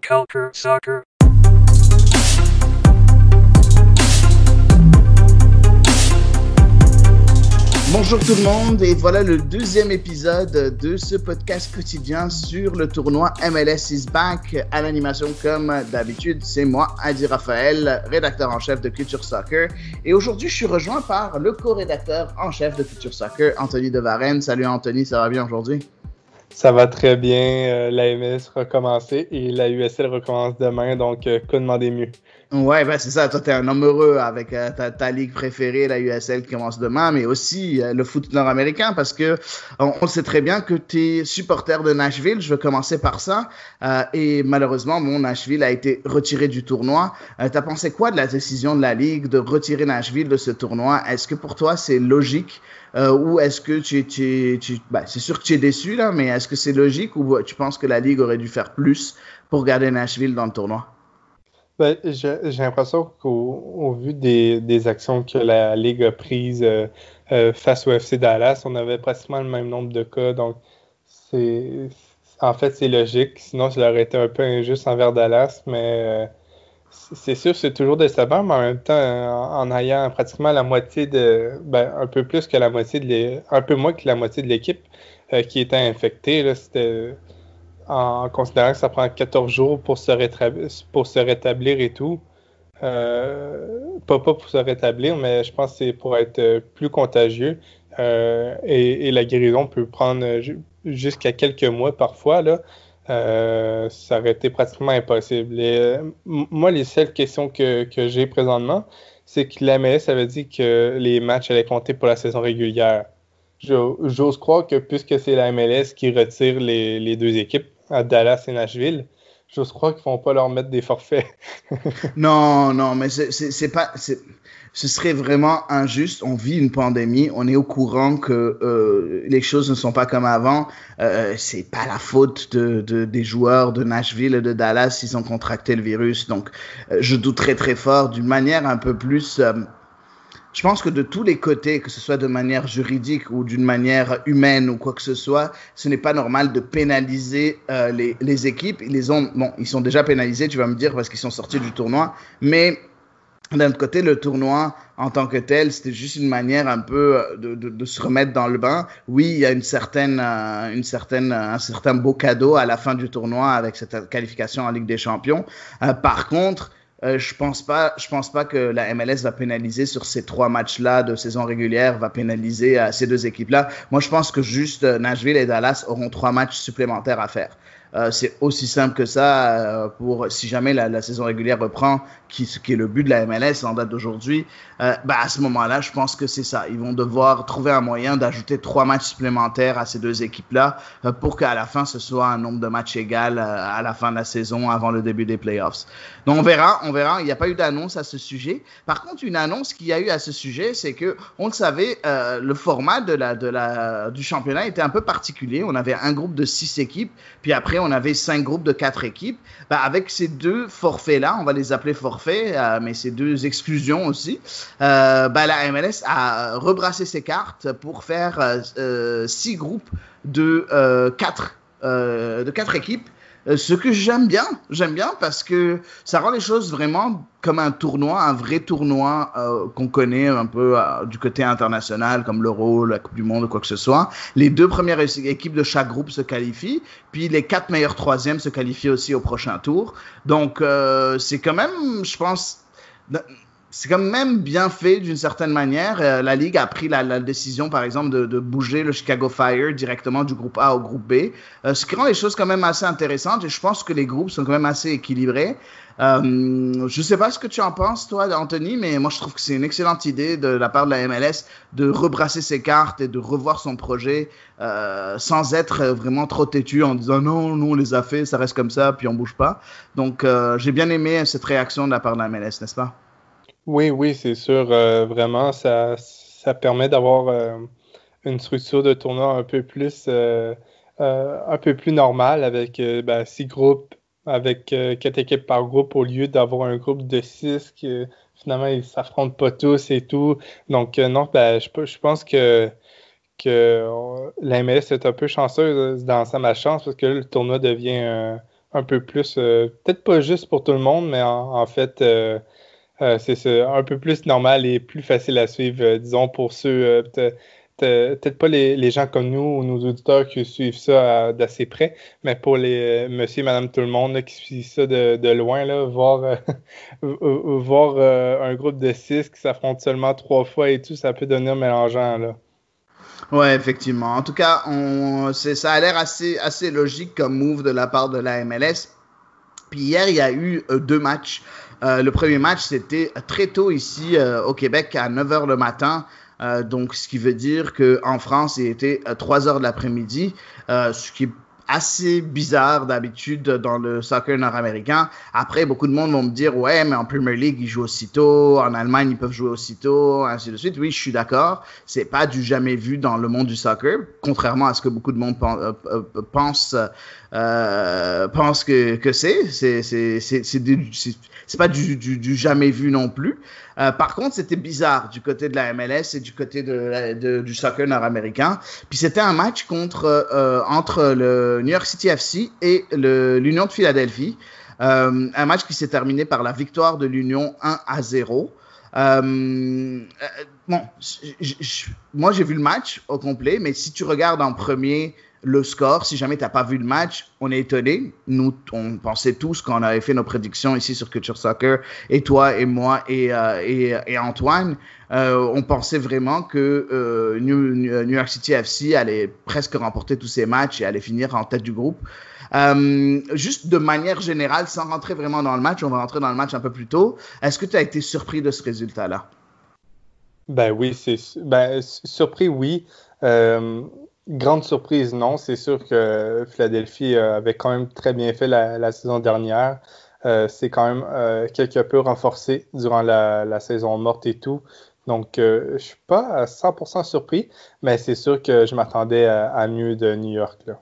Culture Soccer. Bonjour tout le monde et voilà le deuxième épisode de ce podcast quotidien sur le tournoi MLS is Back. À l'animation comme d'habitude, c'est moi, Adi Raphaël, rédacteur en chef de Culture Soccer. Et aujourd'hui, je suis rejoint par le co-rédacteur en chef de Culture Soccer, Anthony Devarenne. Salut Anthony, ça va bien aujourd'hui? Ça va très bien. La MLS recommencé et la USL recommence demain, donc que demander mieux? Ouais, ben c'est ça. Toi, t'es un homme heureux avec ta ligue préférée, la USL qui commence demain, mais aussi le foot nord-américain parce que on sait très bien que t'es supporter de Nashville. Je veux commencer par ça. Et malheureusement, mon Nashville a été retiré du tournoi. T'as pensé quoi de la décision de la ligue de retirer Nashville de ce tournoi? Est-ce que pour toi, c'est logique? Ou est-ce que c'est sûr que tu es déçu là, mais est-ce que c'est logique ou tu penses que la ligue aurait dû faire plus pour garder Nashville dans le tournoi? Ben, j'ai l'impression qu'au vu des actions que la Ligue a prises face au FC Dallas, on avait pratiquement le même nombre de cas. Donc, en fait, c'est logique. Sinon, ça aurait été un peu injuste envers Dallas. Mais c'est sûr, c'est toujours décevant. Mais en même temps, en ayant pratiquement la moitié un peu plus que la moitié un peu moins que la moitié de l'équipe qui était infectée, là, c'était... En considérant que ça prend 14 jours pour se rétablir et tout. Pas pour se rétablir, mais je pense que c'est pour être plus contagieux. Et la guérison peut prendre jusqu'à quelques mois parfois. Là. Ça aurait été pratiquement impossible. Et, moi, les seules questions que j'ai présentement, c'est que la MLS avait dit que les matchs allaient compter pour la saison régulière. J'ose croire que puisque c'est la MLS qui retire les deux équipes, à Dallas et Nashville, j'ose croire qu'ils ne vont pas leur mettre des forfaits. Non, mais ce serait vraiment injuste. On vit une pandémie, on est au courant que les choses ne sont pas comme avant. C'est pas la faute des joueurs de Nashville et de Dallas s'ils ont contracté le virus. Donc, je doute très très fort d'une manière un peu plus... Je pense que de tous les côtés, que ce soit de manière juridique ou d'une manière humaine ou quoi que ce soit, ce n'est pas normal de pénaliser les équipes. Ils sont déjà pénalisés, tu vas me dire, parce qu'ils sont sortis du tournoi. Mais d'un autre côté, le tournoi en tant que tel, c'était juste une manière un peu de se remettre dans le bain. Oui, il y a un certain beau cadeau à la fin du tournoi avec cette qualification en Ligue des Champions. Par contre, je pense pas que la MLS va pénaliser sur ces 3 matchs-là de saison régulière, va pénaliser ces 2 équipes-là. Moi, je pense que juste Nashville et Dallas auront 3 matchs supplémentaires à faire. C'est aussi simple que ça pour si jamais la saison régulière reprend, ce qui est le but de la MLS en date d'aujourd'hui. À ce moment-là, je pense que c'est ça. Ils vont devoir trouver un moyen d'ajouter 3 matchs supplémentaires à ces 2 équipes-là pour qu'à la fin, ce soit un nombre de matchs égal à la fin de la saison, avant le début des playoffs. Donc, on verra. Il n'y a pas eu d'annonce à ce sujet. Par contre, une annonce qu'il y a eu à ce sujet, c'est que, on le savait, le format du championnat était un peu particulier. On avait un groupe de 6 équipes, puis après, on avait 5 groupes de 4 équipes. Avec ces 2 forfaits-là, on va les appeler forfaits, mais ces 2 exclusions aussi, la MLS a rebrassé ses cartes pour faire 6 groupes de 4 équipes. Ce que j'aime bien parce que ça rend les choses vraiment comme un vrai tournoi qu'on connaît un peu du côté international, comme l'Euro, la Coupe du Monde ou quoi que ce soit. Les 2 premières équipes de chaque groupe se qualifient, puis les 4 meilleurs troisièmes se qualifient aussi au prochain tour. Donc, c'est quand même, je pense... C'est quand même bien fait d'une certaine manière. La Ligue a pris la décision, par exemple, de bouger le Chicago Fire directement du groupe A au groupe B, ce qui rend les choses quand même assez intéressantes et je pense que les groupes sont quand même assez équilibrés. Je sais pas ce que tu en penses, toi, Anthony, mais moi, je trouve que c'est une excellente idée de la part de la MLS de rebrasser ses cartes et de revoir son projet sans être vraiment trop têtu en disant non, on les a fait, ça reste comme ça, puis on bouge pas. Donc, j'ai bien aimé cette réaction de la part de la MLS, n'est-ce pas? Oui, c'est sûr. Vraiment, ça permet d'avoir une structure de tournoi un peu plus normale avec 6 groupes, avec 4 équipes par groupe au lieu d'avoir un groupe de 6 qui finalement ils s'affrontent pas tous et tout. Donc non, je pense que la MLS est un peu chanceuse dans sa malchance parce que là, le tournoi devient un peu plus, peut-être pas juste pour tout le monde, mais en fait, c'est un peu plus normal et plus facile à suivre, disons, pour ceux, peut-être pas les gens comme nous ou nos auditeurs qui suivent ça d'assez près, mais pour les monsieur et madame tout le monde là, qui suivent ça de loin, là, voir un groupe de 6 qui s'affrontent seulement 3 fois et tout, ça peut devenir mélangeant, là. Ouais, effectivement. En tout cas, ça a l'air assez logique comme move de la part de la MLS. Puis hier, il y a eu 2 matchs. Le premier match, c'était très tôt ici au Québec, à 9 h le matin. Donc, ce qui veut dire qu'en France, il était 3 h de l'après-midi, ce qui est assez bizarre d'habitude dans le soccer nord-américain. Après, beaucoup de monde vont me dire, ouais, mais en Premier League, ils jouent aussitôt, en Allemagne, ils peuvent jouer aussitôt, ainsi de suite. Oui, je suis d'accord. C'est pas du jamais vu dans le monde du soccer, contrairement à ce que beaucoup de monde pense que c'est pas du jamais vu non plus. Par contre, c'était bizarre du côté de la MLS et du côté du soccer nord-américain. Puis c'était un match entre le New York City FC et l'Union de Philadelphie. Un match qui s'est terminé par la victoire de l'Union 1-0. Moi, j'ai vu le match au complet, mais si tu regardes en premier le score, si jamais tu n'as pas vu le match, on est étonné. Nous, on pensait tous qu'on avait fait nos prédictions ici sur Culture Soccer, et toi, et moi, et Antoine. On pensait vraiment que New York City FC allait presque remporter tous ses matchs et allait finir en tête du groupe. Juste de manière générale, sans rentrer vraiment dans le match, on va rentrer dans le match un peu plus tôt. Est-ce que tu as été surpris de ce résultat-là? Ben oui, surpris, oui. Grande surprise, non. C'est sûr que Philadelphie avait quand même très bien fait la saison dernière. C'est quand même quelque peu renforcé durant la saison morte et tout. Donc, je suis pas à 100% surpris, mais c'est sûr que je m'attendais à mieux de New York, là.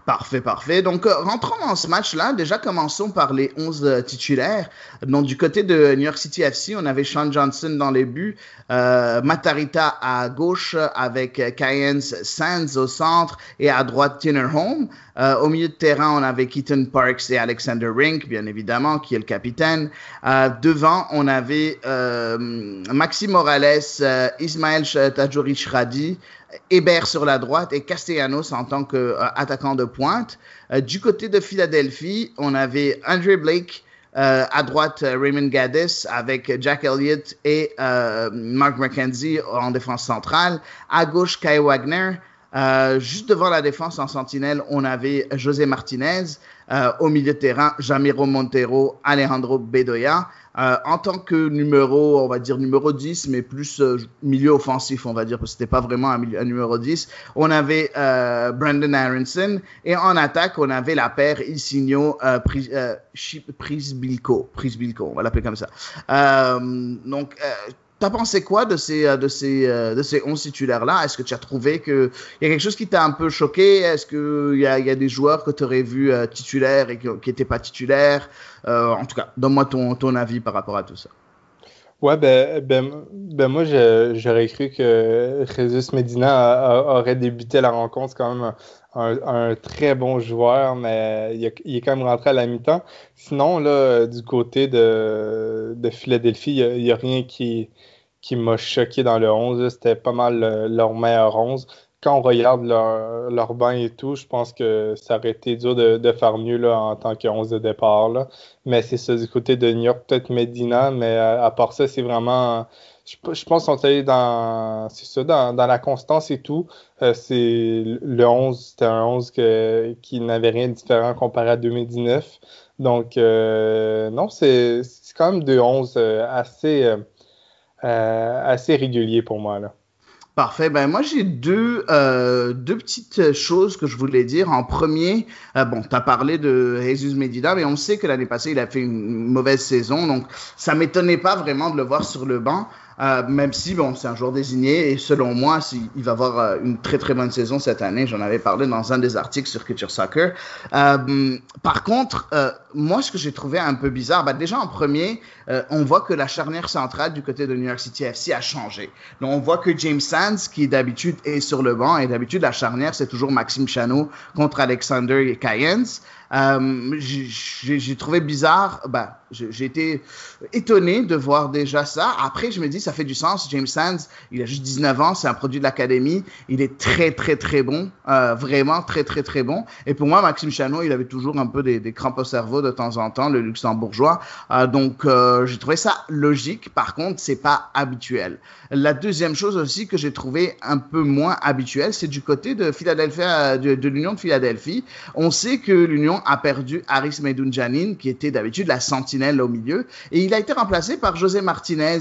Parfait. Donc, rentrons dans ce match-là. Déjà, commençons par les 11 titulaires. Donc, du côté de New York City FC, on avait Sean Johnson dans les buts, Matarrita à gauche avec Cayenne Sands au centre et à droite Tinnerholm. Au milieu de terrain, on avait Keaton Parks et Alexander Rink, bien évidemment, qui est le capitaine. Devant, on avait Maxi Morales, Ismaël Tajouri Shradi, Hébert sur la droite et Castellanos en tant qu'attaquant de pointe. Du côté de Philadelphie, on avait Andre Blake, à droite Raymond Gaddis avec Jack Elliott et Mark McKenzie en défense centrale. À gauche, Kai Wagner. Juste devant la défense en sentinelle, on avait José Martinez. Au milieu de terrain, Jamiro Montero, Alejandro Bedoya. En tant que on va dire numéro 10, mais plus milieu offensif, on va dire, parce que c'était pas vraiment un numéro 10. On avait Brandon Aronson. Et en attaque, on avait la paire Ilsinho Prisbilco, on va l'appeler comme ça. Donc, t'as pensé quoi de ces 11 titulaires-là? Est-ce que tu as trouvé qu'il y a quelque chose qui t'a un peu choqué? Est-ce qu'il y a des joueurs que tu aurais vus titulaires et qui n'étaient pas titulaires? En tout cas, donne-moi ton avis par rapport à tout ça. Ouais, moi, j'aurais cru que Jesus Medina aurait débuté la rencontre. C'est quand même un très bon joueur, mais il est quand même rentré à la mi-temps. Sinon, là, du côté de Philadelphie, il n'y a rien qui m'a choqué dans le 11. Là. C'était pas mal leur meilleur 11. Quand on regarde leur banc et tout, je pense que ça aurait été dur de faire mieux là, en tant que 11 de départ. Là. Mais c'est ça, du côté de New York, peut-être Medina, mais à part ça, c'est vraiment... Je pense qu'ils sont allés dans la constance et tout. C'était un 11 qui n'avait rien de différent comparé à 2019. Donc, non, c'est quand même 2-11 assez réguliers pour moi, là. Parfait. Ben moi j'ai deux petites choses que je voulais dire. En premier, tu as parlé de Jesus Medina, mais on sait que l'année passée il a fait une mauvaise saison, donc ça m'étonnait pas vraiment de le voir sur le banc. Même si c'est un joueur désigné et selon moi il va avoir une très très bonne saison cette année. J'en avais parlé dans un des articles sur Culture Soccer. Par contre, moi ce que j'ai trouvé un peu bizarre, déjà en premier, on voit que la charnière centrale du côté de New York City FC a changé. Donc on voit que James Sands, qui d'habitude est sur le banc, et d'habitude la charnière c'est toujours Maxime Chanot contre Alexander Cayens. J'ai trouvé bizarre, j'ai été étonné de voir déjà ça. Après, je me dis, ça fait du sens. James Sands, il a juste 19 ans, c'est un produit de l'académie. Il est très, très, très bon. Vraiment très, très, très bon. Et pour moi, Maxime Chanot, il avait toujours un peu des crampes au cerveau de temps en temps, le luxembourgeois. Donc, j'ai trouvé ça logique. Par contre, c'est pas habituel. La deuxième chose aussi que j'ai trouvé un peu moins habituelle, c'est du côté de Philadelphia, de l'Union de Philadelphie. On sait que l'Union a perdu Haris Medunjanin, qui était d'habitude la sentinelle au milieu, et il a été remplacé par José Martinez.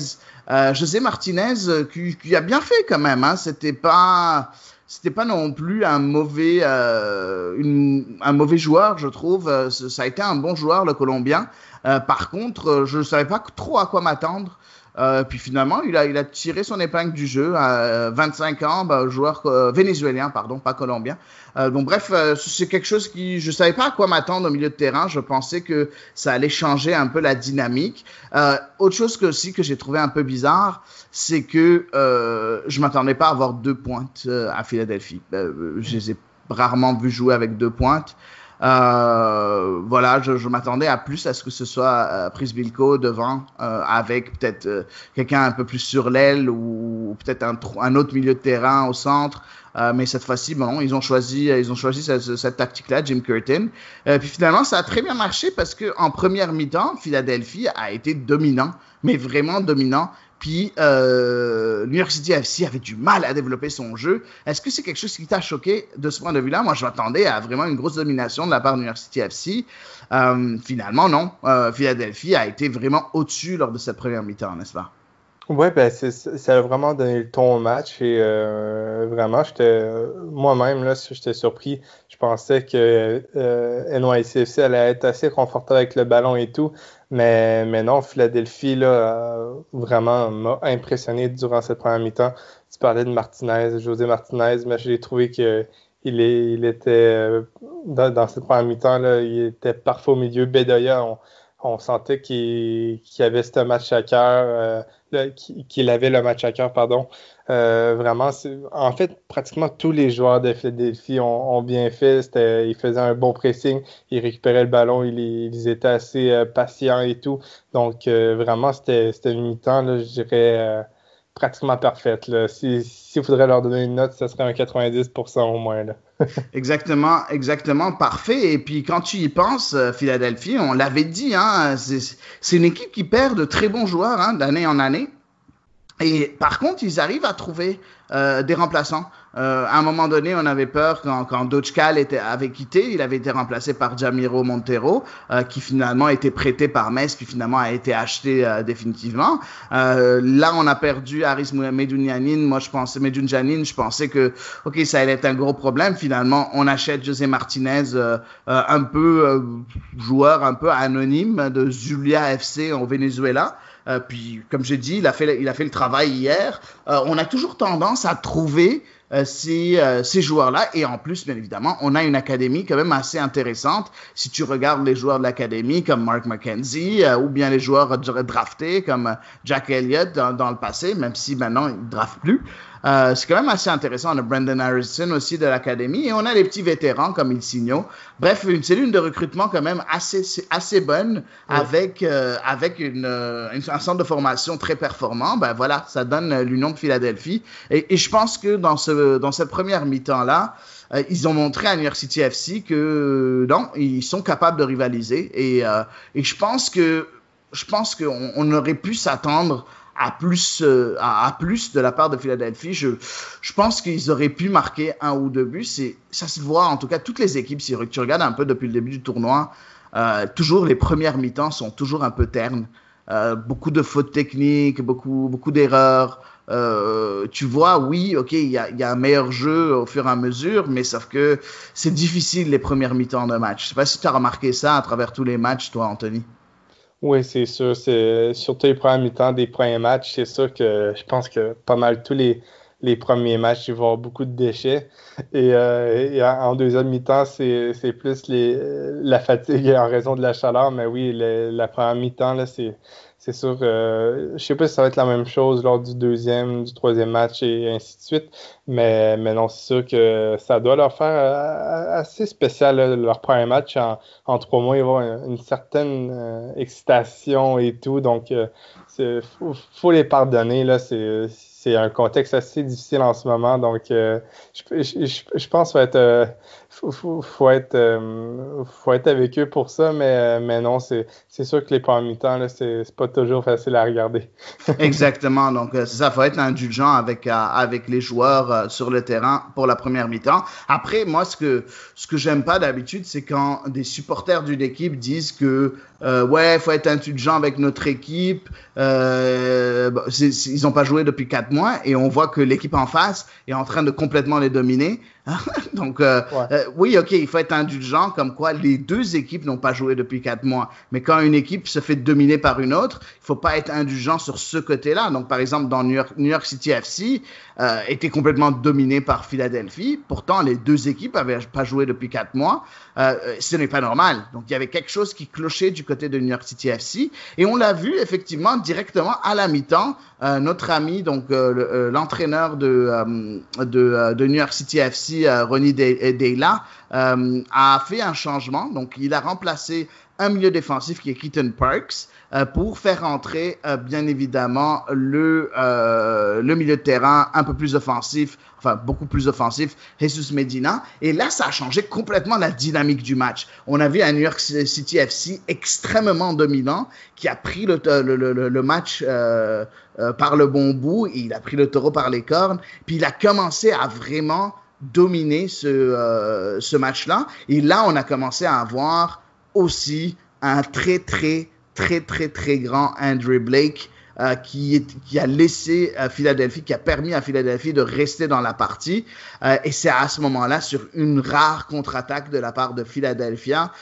José Martinez, qui a bien fait quand même, hein. C'était pas non plus un mauvais joueur, je trouve. Ça a été un bon joueur, le Colombien. Par contre, je ne savais pas trop à quoi m'attendre. Puis finalement, il a tiré son épingle du jeu à 25 ans, joueur vénézuélien, pardon, pas colombien. Donc bref, c'est quelque chose je savais pas à quoi m'attendre au milieu de terrain. Je pensais que ça allait changer un peu la dynamique. Autre chose aussi que j'ai trouvé un peu bizarre, c'est que je m'attendais pas à avoir 2 pointes à Philadelphie. Je les ai rarement vus jouer avec 2 pointes. Voilà, je m'attendais à plus à ce que ce soit Prisbilko devant, avec peut-être quelqu'un un peu plus sur l'aile ou peut-être un autre milieu de terrain au centre. Mais cette fois-ci, bon, ils ont choisi cette tactique-là, Jim Curtin. Puis finalement, ça a très bien marché parce que en première mi-temps, Philadelphie a été dominant, mais vraiment dominant. Puis New York City FC avait du mal à développer son jeu. Est-ce que c'est quelque chose qui t'a choqué de ce point de vue-là? Moi, je m'attendais à vraiment une grosse domination de la part de New York City FC. Finalement, non. Philadelphie a été vraiment au-dessus lors de cette première mi-temps, n'est-ce pas? Oui, ça a vraiment donné le ton au match et vraiment, moi-même, là, j'étais surpris. Je pensais que NYCFC allait être assez confortable avec le ballon et tout, mais non, Philadelphie, là, vraiment m'a impressionné durant cette première mi-temps. Tu parlais de Martinez, José Martinez, mais j'ai trouvé que il était, dans cette première mi-temps, là, il était parfait au milieu. Bedoya, on sentait qu'il avait ce match à cœur, qu'il avait le match à cœur, pardon. Vraiment, en fait, pratiquement tous les joueurs de Philadelphie ont bien fait. Ils faisaient un bon pressing, ils récupéraient le ballon, ils étaient assez patients et tout. Donc, vraiment, c'était une mi-temps, là, je dirais, pratiquement parfaite. Là. S'il faudrait leur donner une note, ce serait un 90% au moins. Là. Exactement, parfait. Et puis quand tu y penses, Philadelphie, on l'avait dit, hein, c'est une équipe qui perd de très bons joueurs, hein, d'année en année. Et par contre, ils arrivent à trouver des remplaçants. À un moment donné, on avait peur quand Dochkal avait quitté, il avait été remplacé par Jamiro Montero, qui finalement a été prêté par Metz, puis finalement a été acheté définitivement. Là, on a perdu Haris Medunjanin. Moi, je pensais que ça allait être un gros problème. Finalement, on achète José Martinez, un peu joueur un peu anonyme de Zulia FC au Venezuela. Puis, comme j'ai dit, il a fait le travail hier. On a toujours tendance à trouver ces joueurs-là. Et en plus, bien évidemment, on a une académie quand même assez intéressante. Si tu regardes les joueurs de l'académie comme Mark McKenzie ou bien les joueurs draftés comme Jack Elliott dans le passé, même si maintenant il ne draft plus. C'est quand même assez intéressant. On a Brandon Harrison aussi de l'académie et on a les petits vétérans comme Ilsinho. Bref, une cellule de recrutement quand même assez bonne avec un centre de formation très performant. Ben voilà, ça donne l'Union de Philadelphie. Et je pense que dans cette première mi-temps-là, ils ont montré à New York City FC que non, ils sont capables de rivaliser. Et je pense qu'on aurait pu s'attendre à plus de la part de Philadelphie. Je pense qu'ils auraient pu marquer 1 ou 2 buts. Ça se voit, en tout cas, toutes les équipes, si tu regardes un peu depuis le début du tournoi, toujours les premières mi-temps sont toujours un peu ternes. Beaucoup de fautes techniques, beaucoup d'erreurs. Tu vois, oui, ok, il y a un meilleur jeu au fur et à mesure, mais sauf que c'est difficile les premières mi-temps de match. Je sais pas si tu as remarqué ça à travers tous les matchs, toi, Anthony. Oui, c'est sûr. C'est surtout les premiers mi-temps des premiers matchs. C'est sûr que je pense que pas mal tous les premiers matchs, il va y avoir beaucoup de déchets. Et en deuxième mi-temps, c'est plus la fatigue en raison de la chaleur. Mais oui, la première mi-temps, là, c'est c'est sûr, je sais pas si ça va être la même chose lors du deuxième, du troisième match et ainsi de suite, mais non, c'est sûr que ça doit leur faire assez spécial, là, leur premier match en 3 mois. Ils vont avoir une certaine excitation et tout, donc faut les pardonner, là, c'est un contexte assez difficile en ce moment, donc je pense qu'il faut être avec eux pour ça, mais non, c'est sûr que les premiers mi-temps, là, c'est pas toujours facile à regarder. Exactement. Donc, c'est ça, faut être indulgent avec les joueurs sur le terrain pour la première mi-temps. Après, moi, ce que j'aime pas d'habitude, c'est quand des supporters d'une équipe disent que ouais, faut être indulgent avec notre équipe. Ils ont pas joué depuis 4 mois et on voit que l'équipe en face est en train de complètement les dominer. Donc, oui, ok, il faut être indulgent, comme quoi les deux équipes n'ont pas joué depuis 4 mois. Mais quand une équipe se fait dominer par une autre, il faut pas être indulgent sur ce côté-là. Donc, par exemple, dans New York City FC, était complètement dominé par Philadelphie. Pourtant, les deux équipes avaient pas joué depuis 4 mois. Ce n'est pas normal. Donc, il y avait quelque chose qui clochait du côté de New York City FC. Et on l'a vu effectivement directement à la mi-temps. Notre ami, donc l'entraîneur de New York City FC, Ronnie Deila, a fait un changement. Donc, il a remplacé un milieu défensif qui est Keaton Parks pour faire entrer bien évidemment le milieu de terrain un peu plus offensif, enfin beaucoup plus offensif, Jesus Medina. Et là, ça a changé complètement la dynamique du match. On a vu un New York City FC extrêmement dominant qui a pris le match par le bon bout. Il a pris le taureau par les cornes. Puis il a commencé à vraiment dominer ce match-là. Et là, on a commencé à avoir aussi un très grand Andre Blake qui a laissé Philadelphie, qui a permis à Philadelphie de rester dans la partie. Et c'est à ce moment-là, sur une rare contre-attaque de la part de Philadelphia,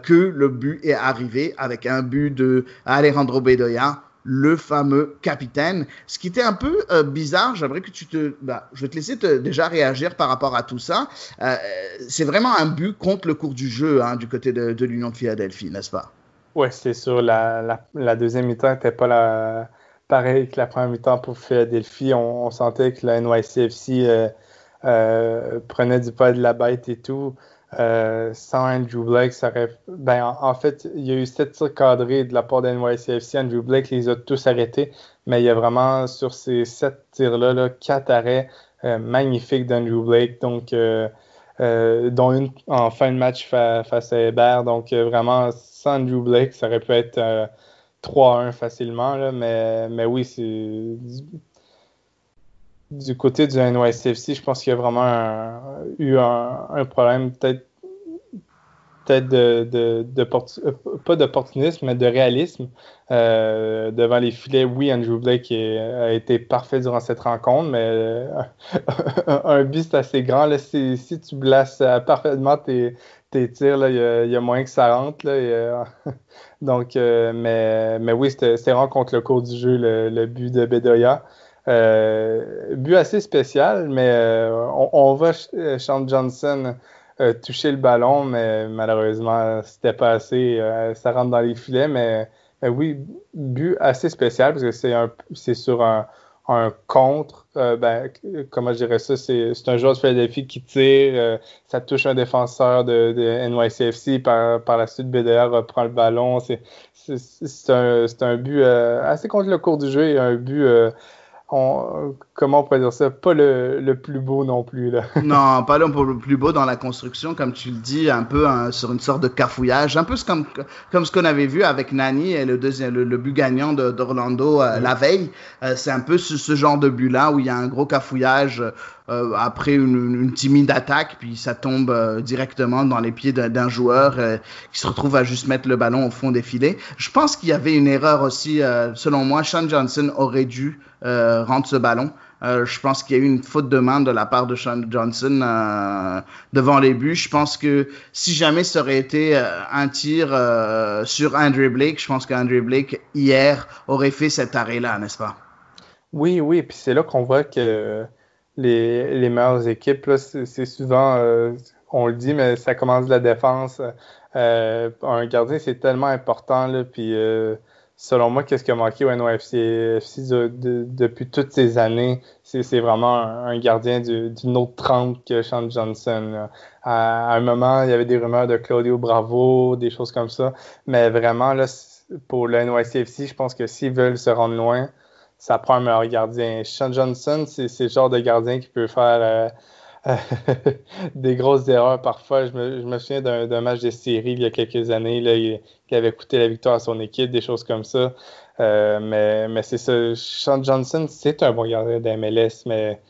que le but est arrivé avec un but de Alejandro Bedoya, le fameux capitaine. Ce qui était un peu bizarre, j'aimerais que je vais te laisser déjà réagir par rapport à tout ça. C'est vraiment un but contre le cours du jeu du côté de l'Union de Philadelphie, n'est-ce pas? Oui, c'est sûr. La deuxième mi-temps n'était pas pareil que la première mi-temps pour Philadelphie. On sentait que la NYCFC prenait du poids de la bête et tout. Sans Andrew Blake, ça aurait... en fait, il y a eu 7 tirs cadrés de la part de NYCFC. Andrew Blake les a tous arrêtés, mais il y a vraiment, sur ces 7 tirs-là, 4 arrêts magnifiques d'Andrew Blake, donc, dont une en fin de match face à Hébert. Donc, vraiment, sans Andrew Blake, ça aurait pu être 3-1 facilement, là, mais oui, c'est... Du côté du NYCFC, je pense qu'il y a vraiment eu un problème peut-être pas d'opportunisme, mais de réalisme devant les filets. Oui, Andrew Blake a été parfait durant cette rencontre, mais un but, c'est assez grand. Là, si tu places parfaitement tes tirs, il y a moyen que ça rentre. Là, donc, mais oui, c'était vraiment contre le cours du jeu, le but de Bedoya. But assez spécial, mais on voit Sean Johnson toucher le ballon, mais malheureusement, c'était pas assez. Ça rentre dans les filets, mais oui, but assez spécial parce que c'est sur un contre. Comment je dirais ça? C'est un joueur de Philadelphie qui tire, ça touche un défenseur de NYCFC, par la suite, BDR reprend le ballon. C'est un but assez contre le cours du jeu et un but. Comment on pourrait dire ça? Pas le plus beau non plus, là. Non, pas le plus beau dans la construction, comme tu le dis, un peu sur une sorte de cafouillage, un peu comme ce qu'on avait vu avec Nani et le but gagnant d'Orlando la veille. C'est un peu ce genre de but-là où il y a un gros cafouillage après une timide attaque, puis ça tombe directement dans les pieds d'un joueur qui se retrouve à juste mettre le ballon au fond des filets. Je pense qu'il y avait une erreur aussi, selon moi. Sean Johnson aurait dû rendre ce ballon. Je pense qu'il y a eu une faute de main de la part de Sean Johnson devant les buts. Je pense que si jamais ça aurait été un tir sur Andre Blake, je pense qu'Andre Blake, hier, aurait fait cet arrêt-là, n'est-ce pas? Oui, puis c'est là qu'on voit que les meilleures équipes, là, c'est souvent, on le dit, mais ça commence de la défense. Un gardien, c'est tellement important, là, puis selon moi, qu'est-ce qui a manqué au NYCFC depuis toutes ces années, c'est vraiment un gardien d'une autre trempe que Sean Johnson. Là. À un moment, il y avait des rumeurs de Claudio Bravo, des choses comme ça. Mais vraiment, là, pour le NYCFC, je pense que s'ils veulent se rendre loin, ça prend un meilleur gardien. Sean Johnson, c'est le genre de gardien qui peut faire des grosses erreurs parfois. Je me souviens d'un match de série il y a quelques années là, qui avait coûté la victoire à son équipe, des choses comme ça. Mais c'est ça. Sean Johnson, c'est un bon gardien de la MLS, mais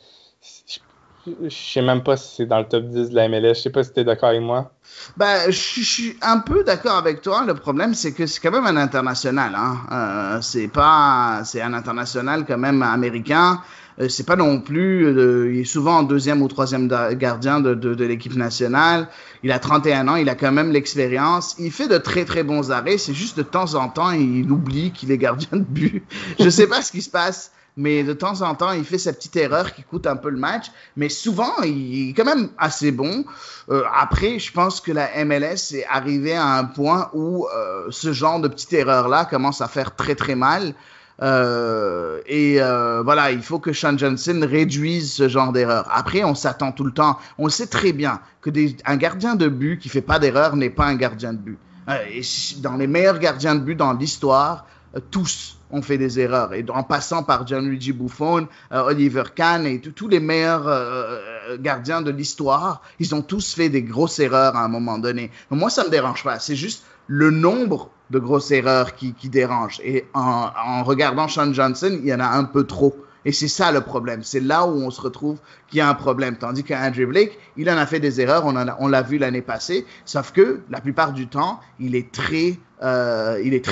je sais même pas si c'est dans le top 10 de la MLS. Je sais pas si tu es d'accord avec moi. Ben, je suis un peu d'accord avec toi. Le problème, c'est que c'est quand même un international. Hein. C'est un international quand même américain. C'est pas non plus. Il est souvent en deuxième ou troisième gardien de l'équipe nationale. Il a 31 ans. Il a quand même l'expérience. Il fait de très très bons arrêts. C'est juste de temps en temps, il oublie qu'il est gardien de but. Je sais pas ce qui se passe. Mais de temps en temps, il fait sa petite erreur qui coûte un peu le match. Mais souvent, il est quand même assez bon. Après, je pense que la MLS est arrivée à un point où ce genre de petite erreur-là commence à faire très, très mal. Voilà, il faut que Sean Johnson réduise ce genre d'erreur. Après, on s'attend tout le temps. On sait très bien que un gardien de but qui fait pas d'erreur n'est pas un gardien de but. Et dans les meilleurs gardiens de but dans l'histoire, tous ont fait des erreurs. Et en passant par Gianluigi Buffon, Oliver Kahn et tous les meilleurs gardiens de l'histoire, ils ont tous fait des grosses erreurs à un moment donné. Donc moi, ça me dérange pas. C'est juste le nombre de grosses erreurs qui dérange. Et en regardant Sean Johnson, il y en a un peu trop. Et c'est ça le problème. C'est là où on se retrouve qu'il y a un problème. Tandis qu'Andre Blake, il en a fait des erreurs. On l'a vu l'année passée. Sauf que la plupart du temps, il est très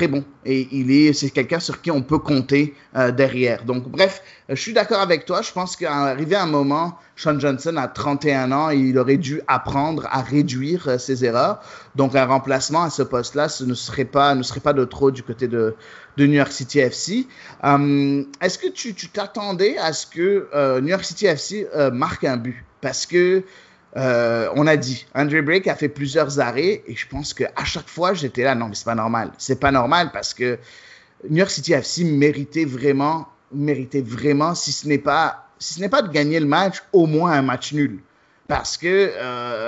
bon. Et c'est quelqu'un sur qui on peut compter derrière. Donc, bref, je suis d'accord avec toi. Je pense qu'arrivé à un moment, Sean Johnson a 31 ans et il aurait dû apprendre à réduire ses erreurs. Donc, un remplacement à ce poste-là, ce ne serait pas de trop du côté de New York City FC. Est-ce que tu t'attendais à ce que New York City FC marque un but? Parce que on a dit, Andrew Blake a fait plusieurs arrêts et je pense qu'à chaque fois, j'étais là, non, mais c'est pas normal. C'est pas normal parce que New York City FC méritait vraiment, si ce n'est pas de gagner le match, au moins un match nul. Parce que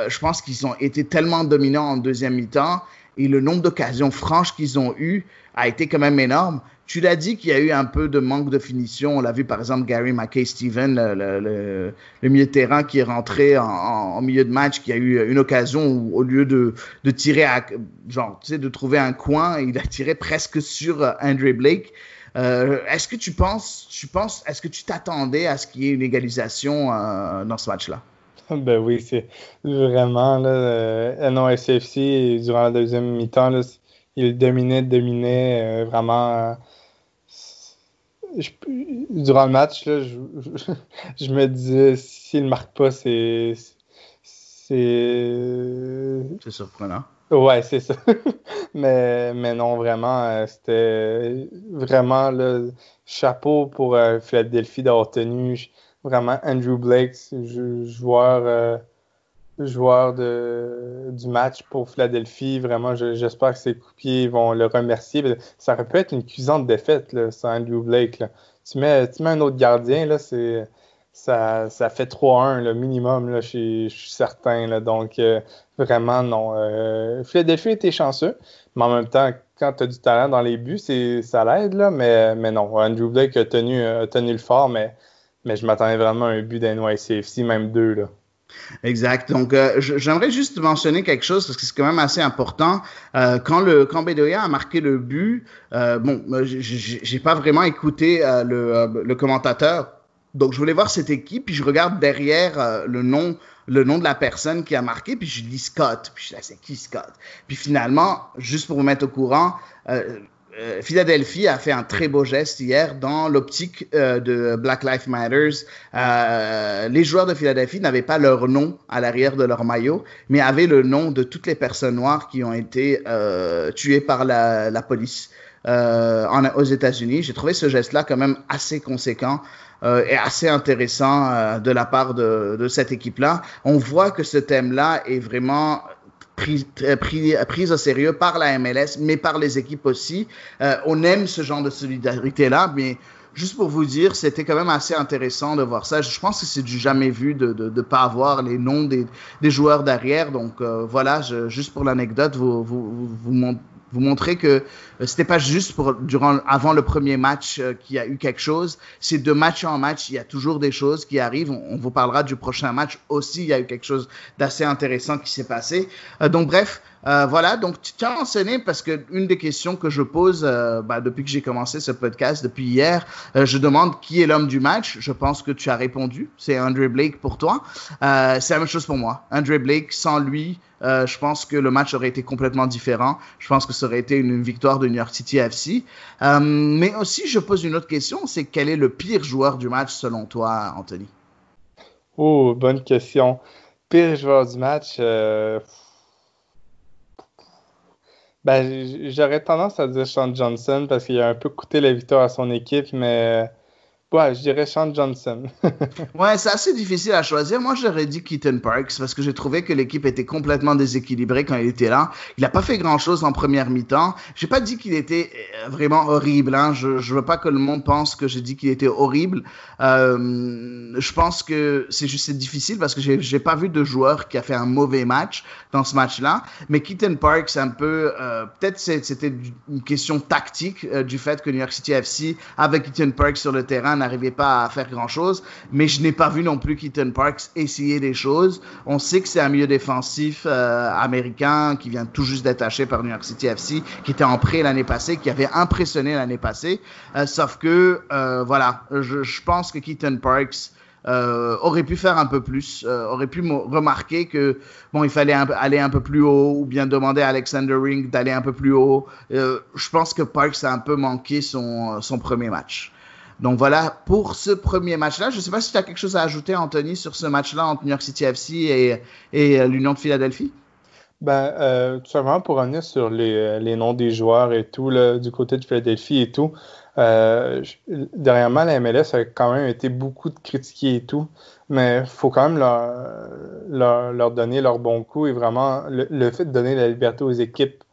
je pense qu'ils ont été tellement dominants en deuxième mi-temps et le nombre d'occasions franches qu'ils ont eues a été quand même énorme. Tu l'as dit qu'il y a eu un peu de manque de finition. On l'a vu par exemple Gary McKay-Steven, le milieu de terrain qui est rentré en milieu de match, qui a eu une occasion où au lieu de tirer de trouver un coin, il a tiré presque sur Andrew Blake. Est-ce que est-ce que tu t'attendais à ce qu'il y ait une égalisation dans ce match-là? Ben oui, c'est vraiment là, NYCFC durant la deuxième mi-temps, là, il dominait vraiment. Durant le match, là, je me disais, s'il ne marque pas, c'est surprenant. Ouais, c'est ça. mais non, vraiment, c'était vraiment le chapeau pour Philadelphie d'avoir tenu vraiment Andrew Blake, joueur du match pour Philadelphie. Vraiment, j'espère que ses coupiers vont le remercier. Ça aurait pu être une cuisante défaite, là, sans Andrew Blake. Là. Tu mets un autre gardien, là, ça fait 3-1 là, minimum, là, je suis certain. Là, donc, vraiment, non. Philadelphie était chanceux, mais en même temps, quand tu as du talent dans les buts, ça l'aide, là, mais non. Andrew Blake a tenu le fort, mais je m'attendais vraiment à un but d'NYCFC, même 2, là. Exact. Donc, j'aimerais juste mentionner quelque chose parce que c'est quand même assez important. Quand Bedoya a marqué le but, j'ai pas vraiment écouté le commentateur. Donc, je voulais voir cette équipe, puis je regarde derrière le nom de la personne qui a marqué, puis je lis Scott. Puis je dis, c'est qui Scott? Puis finalement, juste pour vous mettre au courant, Philadelphie a fait un très beau geste hier dans l'optique de Black Lives Matter. Les joueurs de Philadelphie n'avaient pas leur nom à l'arrière de leur maillot, mais avaient le nom de toutes les personnes noires qui ont été tuées par la police aux États-Unis. J'ai trouvé ce geste-là quand même assez conséquent et assez intéressant de la part de cette équipe-là. On voit que ce thème-là est vraiment prise au sérieux par la MLS, mais par les équipes aussi. On aime ce genre de solidarité-là, mais juste pour vous dire, c'était quand même assez intéressant de voir ça. Je pense que c'est du jamais vu de pas avoir les noms des joueurs derrière. Donc voilà, juste pour l'anecdote, vous montrer que c'était pas juste avant le premier match qu'il y a eu quelque chose. C'est de match en match, il y a toujours des choses qui arrivent. On vous parlera du prochain match aussi. Il y a eu quelque chose d'assez intéressant qui s'est passé. Donc bref, voilà. Donc tu t'as mentionné parce que une des questions que je pose depuis que j'ai commencé ce podcast, depuis hier, je demande qui est l'homme du match. Je pense que tu as répondu. C'est Andre Blake pour toi. C'est la même chose pour moi. Andre Blake, sans lui, je pense que le match aurait été complètement différent. Je pense que ça aurait été une victoire de New York City FC. Mais aussi, je pose une autre question, c'est quel est le pire joueur du match selon toi, Anthony? Oh, bonne question. Pire joueur du match, j'aurais tendance à dire Sean Johnson parce qu'il a un peu coûté la victoire à son équipe, mais ouais, je dirais Sean Johnson. Ouais, c'est assez difficile à choisir. Moi, j'aurais dit Keaton Parks parce que j'ai trouvé que l'équipe était complètement déséquilibrée quand il était là. Il n'a pas fait grand-chose en première mi-temps. J'ai pas dit qu'il était vraiment horrible. Hein. Je veux pas que le monde pense que j'ai dit qu'il était horrible. Je pense que c'est difficile parce que j'ai pas vu de joueur qui a fait un mauvais match dans ce match-là. Mais Keaton Parks, un peu, peut-être c'était une question tactique du fait que New York City FC, avec Keaton Parks sur le terrain, n'arrivait pas à faire grand-chose, mais je n'ai pas vu non plus Keaton Parks essayer des choses. On sait que c'est un milieu défensif américain qui vient tout juste d'être acheté par New York City FC, qui était en prêt l'année passée, qui avait impressionné l'année passée. Sauf que, voilà, je pense que Keaton Parks aurait pu faire un peu plus, aurait pu remarquer que bon, il fallait aller un peu plus haut ou bien demander à Alexander Ring d'aller un peu plus haut. Je pense que Parks a un peu manqué son premier match. Donc voilà pour ce premier match-là. Je ne sais pas si tu as quelque chose à ajouter, Anthony, sur ce match-là entre New York City FC et l'Union de Philadelphie. Tout simplement pour revenir sur les noms des joueurs et tout, là, du côté de Philadelphie et tout, dernièrement, la MLS a quand même été beaucoup critiquée et tout, mais il faut quand même leur donner leur bon coup et vraiment, le fait de donner la liberté aux équipes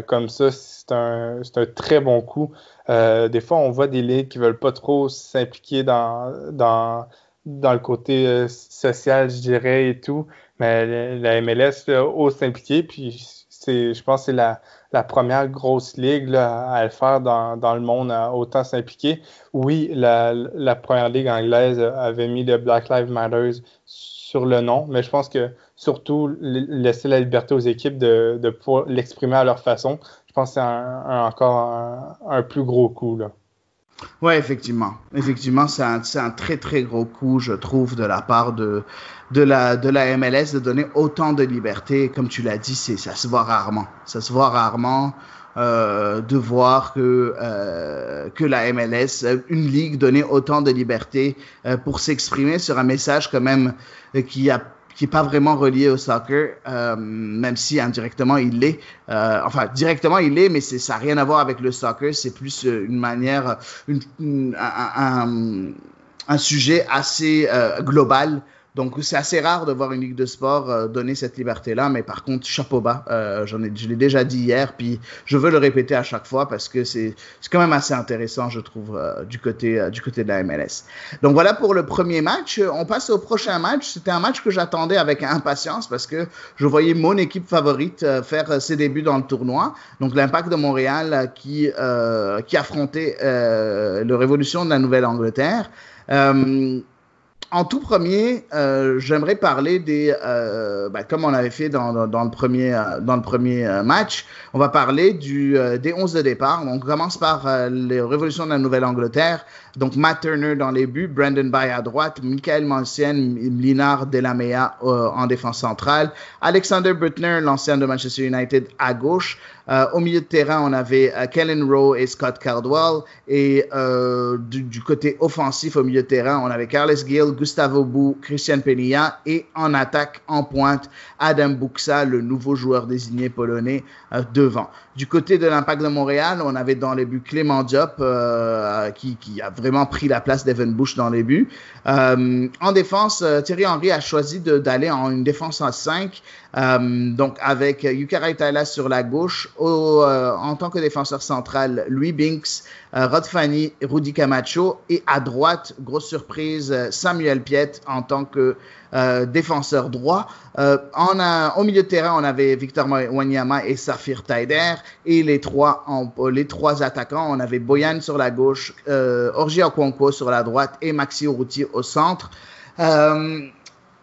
comme ça, c'est un très bon coup. Des fois, on voit des ligues qui veulent pas trop s'impliquer dans le côté social, je dirais, et tout. Mais la MLS ose s'impliquer, puis je pense que c'est la première grosse ligue là, à le faire dans le monde, à autant s'impliquer. Oui, la première ligue anglaise avait mis le Black Lives Matter sur le nom, mais je pense que surtout laisser la liberté aux équipes de pouvoir l'exprimer à leur façon, je pense que c'est encore un plus gros coup, là. Ouais, effectivement. Effectivement, c'est un très, très gros coup, je trouve, de la part de la MLS de donner autant de liberté. Comme tu l'as dit, ça se voit rarement. Ça se voit rarement de voir que la MLS, une ligue, donnait autant de liberté pour s'exprimer sur un message quand même qui est pas vraiment relié au soccer, même si indirectement il l'est. Enfin, directement il l'est, mais ça n'a rien à voir avec le soccer. C'est plus une manière, un sujet assez global. Donc, c'est assez rare de voir une ligue de sport donner cette liberté-là, mais par contre, chapeau bas. Je l'ai déjà dit hier, puis je veux le répéter à chaque fois parce que c'est quand même assez intéressant, je trouve, du côté de la MLS. Donc, voilà pour le premier match. On passe au prochain match. C'était un match que j'attendais avec impatience parce que je voyais mon équipe favorite faire ses débuts dans le tournoi. Donc, l'Impact de Montréal qui affrontait le Révolution de la Nouvelle-Angleterre. En tout premier, j'aimerais parler comme on avait fait dans le premier match, on va parler des 11 de départ. On commence par les Révolutions de la Nouvelle-Angleterre. Donc, Matt Turner dans les buts, Brandon Bay à droite, Michael Mancienne, Linard Delamea en défense centrale, Alexander Butner, l'ancien de Manchester United, à gauche. Au milieu de terrain, on avait Kellen Rowe et Scott Caldwell. Et du côté offensif, au milieu de terrain, on avait Carles Gil, Gustavo Bou, Christian Penilla et en attaque, en pointe, Adam Buksa, le nouveau joueur désigné polonais, devant. Du côté de l'Impact de Montréal, on avait dans les buts Clément Diop qui a vraiment pris la place d'Evan Bush dans les buts. En défense, Thierry Henry a choisi d'aller en une défense à 5, donc avec Jukka Raitala sur la gauche, en tant que défenseur central, Louis Binks, Rod Fanny, Rudy Camacho, et à droite, grosse surprise, Samuel Piette en tant que défenseur droit. Au milieu de terrain, on avait Victor Wanyama et Safir Taider, et les trois attaquants, on avait Boyan sur la gauche, Orji Okonkwo sur la droite et Maxi Urruti au centre.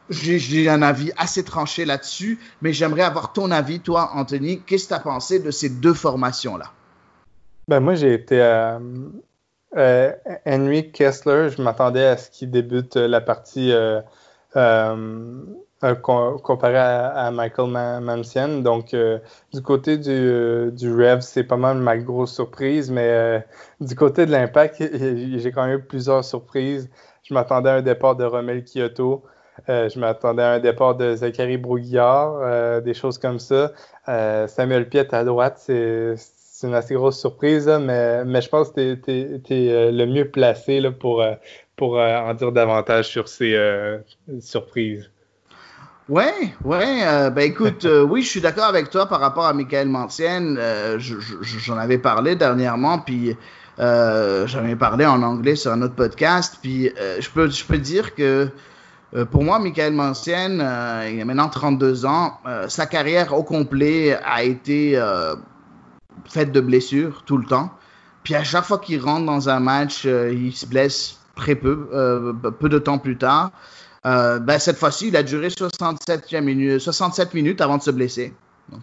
J'ai un avis assez tranché là-dessus, mais j'aimerais avoir ton avis, toi, Anthony. Qu'est-ce que tu as pensé de ces deux formations-là? Ben moi, j'ai été Henry Kessler. Je m'attendais à ce qu'il débute la partie comparé à Michael Mancienne. Donc, du côté du Rev, c'est pas mal ma grosse surprise, mais du côté de l'Impact, j'ai quand même eu plusieurs surprises. Je m'attendais à un départ de Romel Kyoto. Je m'attendais à un départ de Zachary Broguillard, des choses comme ça. Samuel Piette à droite, c'est une assez grosse surprise, là, mais je pense que t'es le mieux placé là, pour en dire davantage sur ces surprises. Ben écoute, oui, je suis d'accord avec toi par rapport à Michael Mancienne. J'en avais parlé dernièrement, puis j'en avais parlé en anglais sur un autre podcast, puis je peux dire que pour moi, Michael Mancienne, il a maintenant 32 ans. Sa carrière au complet a été faite de blessures tout le temps. Puis à chaque fois qu'il rentre dans un match, il se blesse très peu de temps plus tard. Cette fois-ci, il a duré 67 minutes avant de se blesser. Donc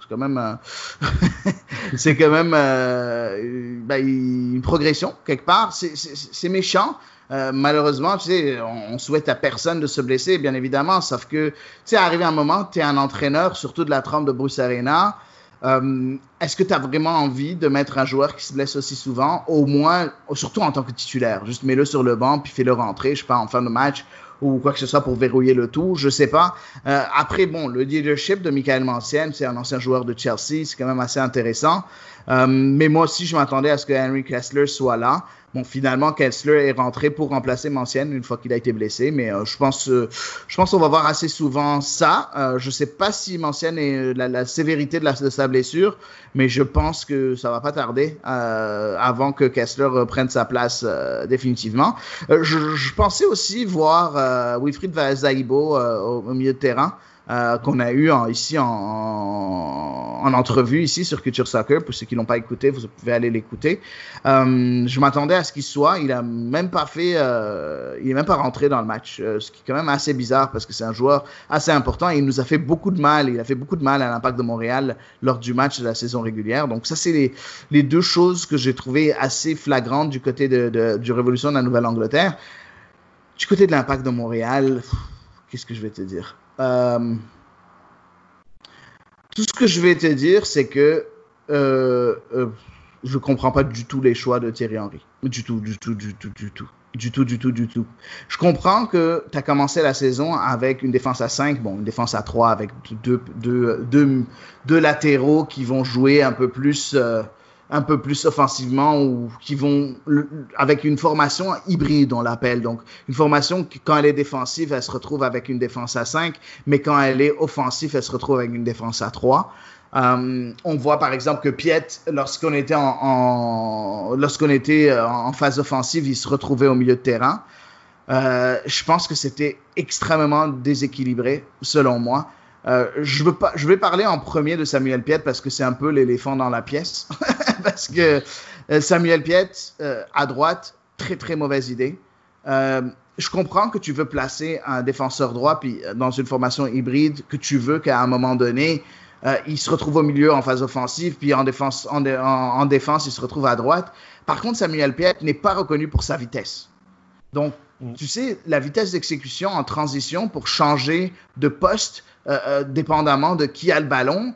c'est quand même une progression quelque part. C'est méchant. Malheureusement, tu sais, on souhaite à personne de se blesser, bien évidemment, sauf que, tu sais, arrivé un moment, tu es un entraîneur, surtout de la trempe de Bruce Arena. Est-ce que tu as vraiment envie de mettre un joueur qui se blesse aussi souvent, au moins, surtout en tant que titulaire? Juste mets-le sur le banc, puis fais-le rentrer, je sais pas, en fin de match, ou quoi que ce soit pour verrouiller le tout, je sais pas. Après, bon, le leadership de Michael Mancienne, c'est un ancien joueur de Chelsea, c'est quand même assez intéressant. Mais moi aussi, je m'attendais à ce que Henry Kessler soit là. Bon, finalement, Kessler est rentré pour remplacer Mancienne une fois qu'il a été blessé, mais je pense qu'on va voir assez souvent ça. Je sais pas si Mancienne est la sévérité de sa blessure, mais je pense que ça va pas tarder avant que Kessler reprenne sa place définitivement. Je pensais aussi voir Wilfried Zaïbo au milieu de terrain. Qu'on a eu ici en entrevue ici sur Culture Soccer. Pour ceux qui l'ont pas écouté, vous pouvez aller l'écouter. Je m'attendais à ce qu'il soit. Il est même pas rentré dans le match, ce qui est quand même assez bizarre parce que c'est un joueur assez important et il nous a fait beaucoup de mal. Il a fait beaucoup de mal à l'Impact de Montréal lors du match de la saison régulière. Donc ça, c'est les deux choses que j'ai trouvées assez flagrantes du côté du Révolution de la Nouvelle-Angleterre. Du côté de l'Impact de Montréal, qu'est-ce que je vais te dire? Tout ce que je vais te dire, c'est que je comprends pas du tout les choix de Thierry Henry. Du tout. Je comprends que tu as commencé la saison avec une défense à 5, une défense à 3 avec deux latéraux qui vont jouer un peu plus offensivement ou qui vont avec une formation hybride, on l'appelle. Donc, une formation qui, quand elle est défensive, elle se retrouve avec une défense à 5, mais quand elle est offensive, elle se retrouve avec une défense à 3. On voit par exemple que Piette, lorsqu'on était en phase offensive, il se retrouvait au milieu de terrain. Je pense que c'était extrêmement déséquilibré, selon moi. Je vais parler en premier de Samuel Piette parce que c'est un peu l'éléphant dans la pièce. Parce que Samuel Piette, à droite, très très mauvaise idée. Je comprends que tu veux placer un défenseur droit puis dans une formation hybride, que tu veux qu'à un moment donné, il se retrouve au milieu en phase offensive, puis en défense, il se retrouve à droite. Par contre, Samuel Piette n'est pas reconnu pour sa vitesse. Donc, tu sais, la vitesse d'exécution en transition pour changer de poste, dépendamment de qui a le ballon,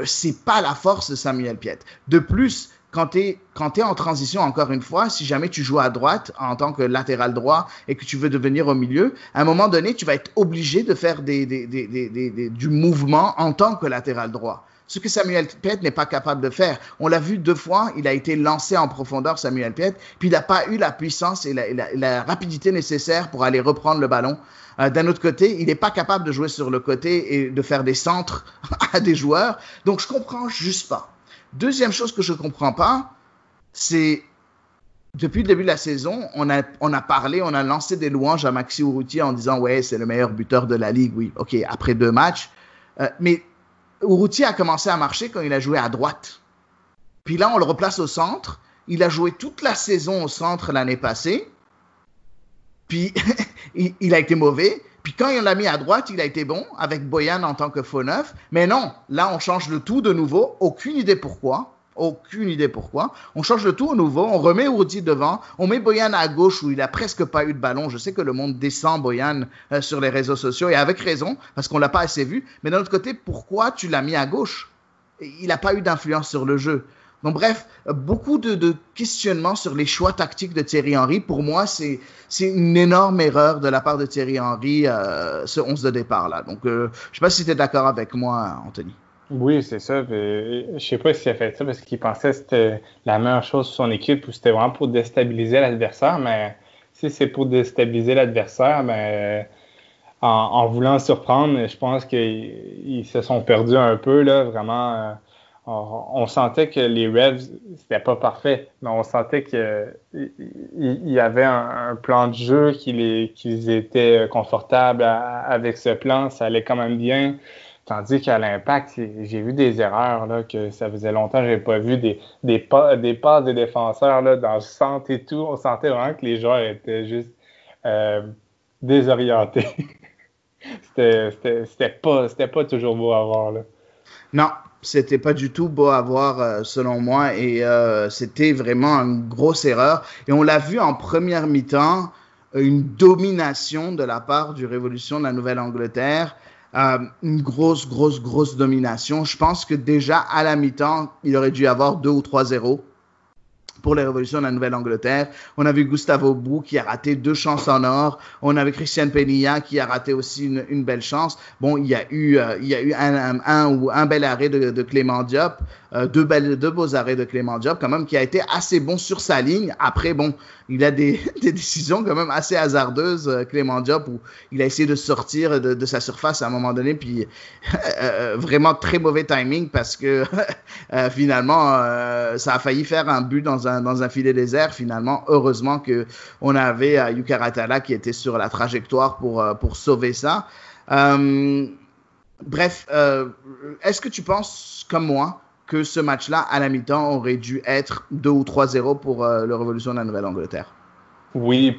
c'est pas la force de Samuel Piette. De plus, quand tu es en transition, encore une fois, si jamais tu joues à droite en tant que latéral droit et que tu veux devenir au milieu, à un moment donné, tu vas être obligé de faire du mouvement en tant que latéral droit. Ce que Samuel Piette n'est pas capable de faire. On l'a vu 2 fois, il a été lancé en profondeur, Samuel Piette, puis il n'a pas eu la puissance et la rapidité nécessaire pour aller reprendre le ballon. D'un autre côté, il n'est pas capable de jouer sur le côté et de faire des centres à des joueurs. Donc, je comprends juste pas. Deuxième chose que je ne comprends pas, c'est depuis le début de la saison, on a parlé, on a lancé des louanges à Maxi Urruti en disant « Ouais, c'est le meilleur buteur de la Ligue. » Oui, OK, après 2 matchs. Mais Urruti a commencé à marcher quand il a joué à droite. Puis là, on le replace au centre. Il a joué toute la saison au centre l'année passée. Puis il a été mauvais. Puis quand on l'a mis à droite, il a été bon avec Boyan en tant que faux neuf. Mais non, là, on change le tout de nouveau. Aucune idée pourquoi. On change le tout au nouveau. On remet Urruti devant. On met Boyan à gauche où il a presque pas eu de ballon. Je sais que le monde descend Boyan sur les réseaux sociaux et avec raison parce qu'on l'a pas assez vu. Mais d'un autre côté, pourquoi tu l'as mis à gauche? Il n'a pas eu d'influence sur le jeu. Donc bref, beaucoup de questionnements sur les choix tactiques de Thierry Henry. Pour moi, c'est une énorme erreur de la part de Thierry Henry, ce 11 de départ-là. Donc, je ne sais pas si tu es d'accord avec moi, Anthony. Oui, c'est ça. Je sais pas s'il a fait ça parce qu'il pensait que c'était la meilleure chose pour son équipe ou c'était vraiment pour déstabiliser l'adversaire. Mais si c'est pour déstabiliser l'adversaire, en voulant surprendre, je pense qu'ils se sont perdus un peu, là, vraiment. On sentait que les Revs, c'était pas parfait, mais on sentait qu'il y avait un plan de jeu, qu'ils étaient confortables avec ce plan, ça allait quand même bien. Tandis qu'à l'Impact, j'ai vu des erreurs là, que ça faisait longtemps que je n'avais pas vu, des passes des défenseurs là, dans le centre et tout. On sentait vraiment que les joueurs étaient juste désorientés. C'était pas toujours beau à voir, là. Non, c'était pas du tout beau à voir, selon moi, et c'était vraiment une grosse erreur. Et on l'a vu en première mi-temps, une domination de la part du Révolution de la Nouvelle-Angleterre. Une grosse domination. Je pense que déjà à la mi-temps, il aurait dû y avoir 2 ou 3-0 pour les Révolutions de la Nouvelle-Angleterre. On a vu Gustavo Bou qui a raté 2 chances en or. On avait Christian Penilla qui a raté aussi une belle chance. Bon, il y a eu un bel arrêt de Clément Diop, 2 beaux arrêts de Clément Diop quand même, qui a été assez bon sur sa ligne. Après, bon, il a des décisions quand même assez hasardeuses, Clément Diop, où il a essayé de sortir de sa surface à un moment donné, puis vraiment très mauvais timing parce que finalement, ça a failli faire un but dans un filet désert. Finalement, heureusement qu'on avait Yuka Ratala qui était sur la trajectoire pour sauver ça. Bref, est-ce que tu penses, comme moi, que ce match-là, à la mi-temps, aurait dû être 2 ou 3-0 pour le Révolution de la Nouvelle-Angleterre? Oui,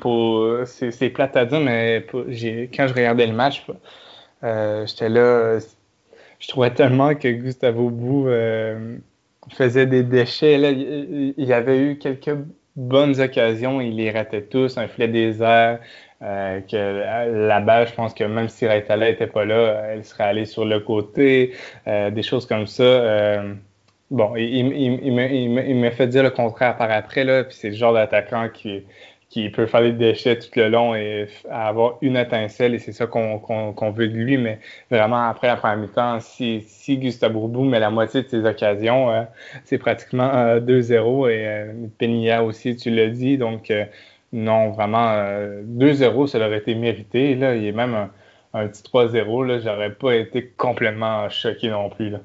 c'est plate à dire, mais quand je regardais le match, j'étais là, je trouvais tellement que Gustavo Bou faisait des déchets. Là. Il y avait eu quelques bonnes occasions, il les ratait tous, un filet désert, que la balle, je pense que même si Raitala n'était pas là, elle serait allée sur le côté, des choses comme ça. Bon, il m'a fait dire le contraire par après, là, puis c'est le genre d'attaquant qui peut faire des déchets tout le long et avoir une étincelle, et c'est ça qu'on veut de lui, mais vraiment après la première mi-temps, si Gustavo Bou met la moitié de ses occasions, c'est pratiquement 2-0, et Penilla aussi, tu l'as dit, donc non, vraiment 2-0, ça aurait été mérité, là, il y a même un petit 3-0, là, j'aurais pas été complètement choqué non plus, là.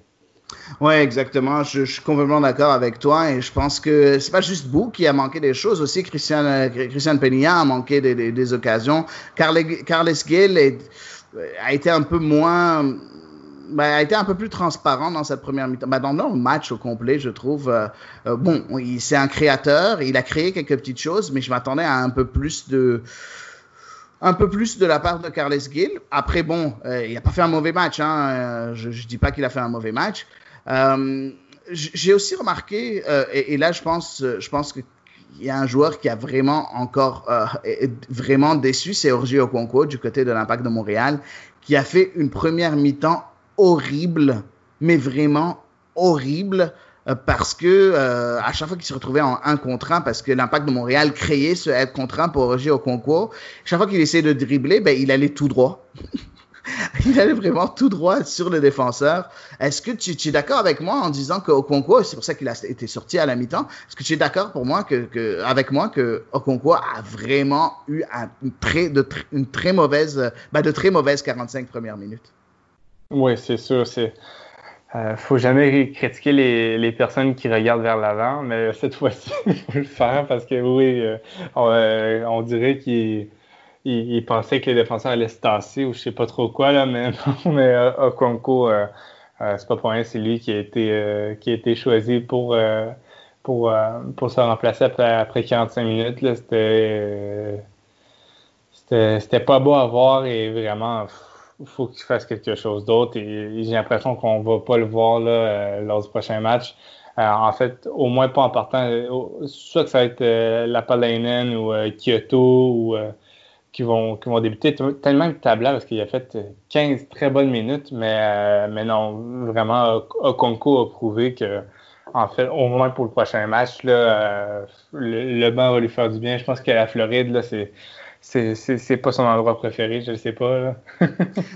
Oui, exactement. Je suis complètement d'accord avec toi et je pense que c'est pas juste Bou qui a manqué des choses. Aussi, Christian Penilla a manqué des occasions. Carles Gil a été un peu moins... a été un peu plus transparent dans cette première mi-temps. Dans le match au complet, je trouve. Bon, c'est un créateur. Il a créé quelques petites choses, mais je m'attendais à un peu plus de la part de Carles Gil. Après, bon, il n'a pas fait un mauvais match. Hein. Je dis pas qu'il a fait un mauvais match. J'ai aussi remarqué, et là, je pense qu'il y a un joueur qui a vraiment encore vraiment déçu, c'est Orji Okonkwo du côté de l'Impact de Montréal, qui a fait une première mi-temps horrible, mais vraiment horrible. parce que à chaque fois qu'il se retrouvait en 1 contre 1, parce que l'Impact de Montréal créait ce 1 contre 1 pour Roger Okonkwo, chaque fois qu'il essayait de dribbler, ben, il allait tout droit. Il allait vraiment tout droit sur le défenseur. Est-ce que tu es d'accord avec moi en disant que Okonkwo, c'est pour ça qu'il a été sorti à la mi-temps, est-ce que tu es d'accord pour moi avec moi que Okonkwo a vraiment eu une très mauvaise, de très mauvaises 45 premières minutes? Oui, c'est sûr. Faut jamais critiquer les personnes qui regardent vers l'avant, mais cette fois-ci, il faut le faire parce que oui, on dirait qu'il pensait que les défenseurs allaient se tasser ou je sais pas trop quoi, là, mais non, mais Okonkwo, c'est pas pour rien, c'est lui qui a été choisi pour se remplacer après 45 minutes. Là, c'était pas beau à voir et vraiment faut qu'il fasse quelque chose d'autre et j'ai l'impression qu'on va pas le voir là, lors du prochain match. En fait, au moins pas en partant, soit que ça va être Lapalainen ou Kyoto ou qui vont débuter tellement de tableaux parce qu'il a fait 15 très bonnes minutes, mais non, vraiment Okonkwo a prouvé que en fait, au moins pour le prochain match, là, le banc va lui faire du bien. Je pense que la Floride, là, c'est pas son endroit préféré, je ne sais pas. Là.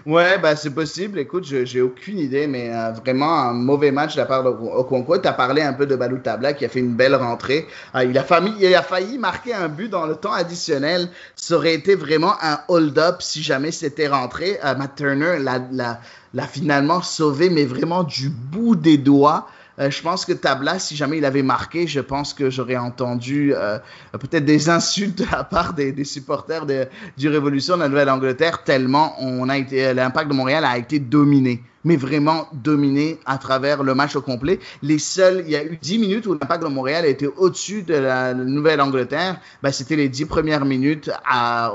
Ouais, c'est possible. Écoute, j'ai aucune idée, mais vraiment un mauvais match de la part d'Okonkwo. Tu as parlé un peu de Balou Tabla qui a fait une belle rentrée. Il a failli marquer un but dans le temps additionnel. Ça aurait été vraiment un hold-up si jamais c'était rentré. Matt Turner l'a finalement sauvé, mais vraiment du bout des doigts. Je pense que Tabla, si jamais il avait marqué, je pense que j'aurais entendu peut-être des insultes de la part des supporters du Révolution de la Nouvelle-Angleterre, tellement l'Impact de Montréal a été dominé, mais vraiment dominé à travers le match au complet. Il y a eu 10 minutes où l'Impact de Montréal a été au-dessus de la Nouvelle-Angleterre. C'était les 10 premières minutes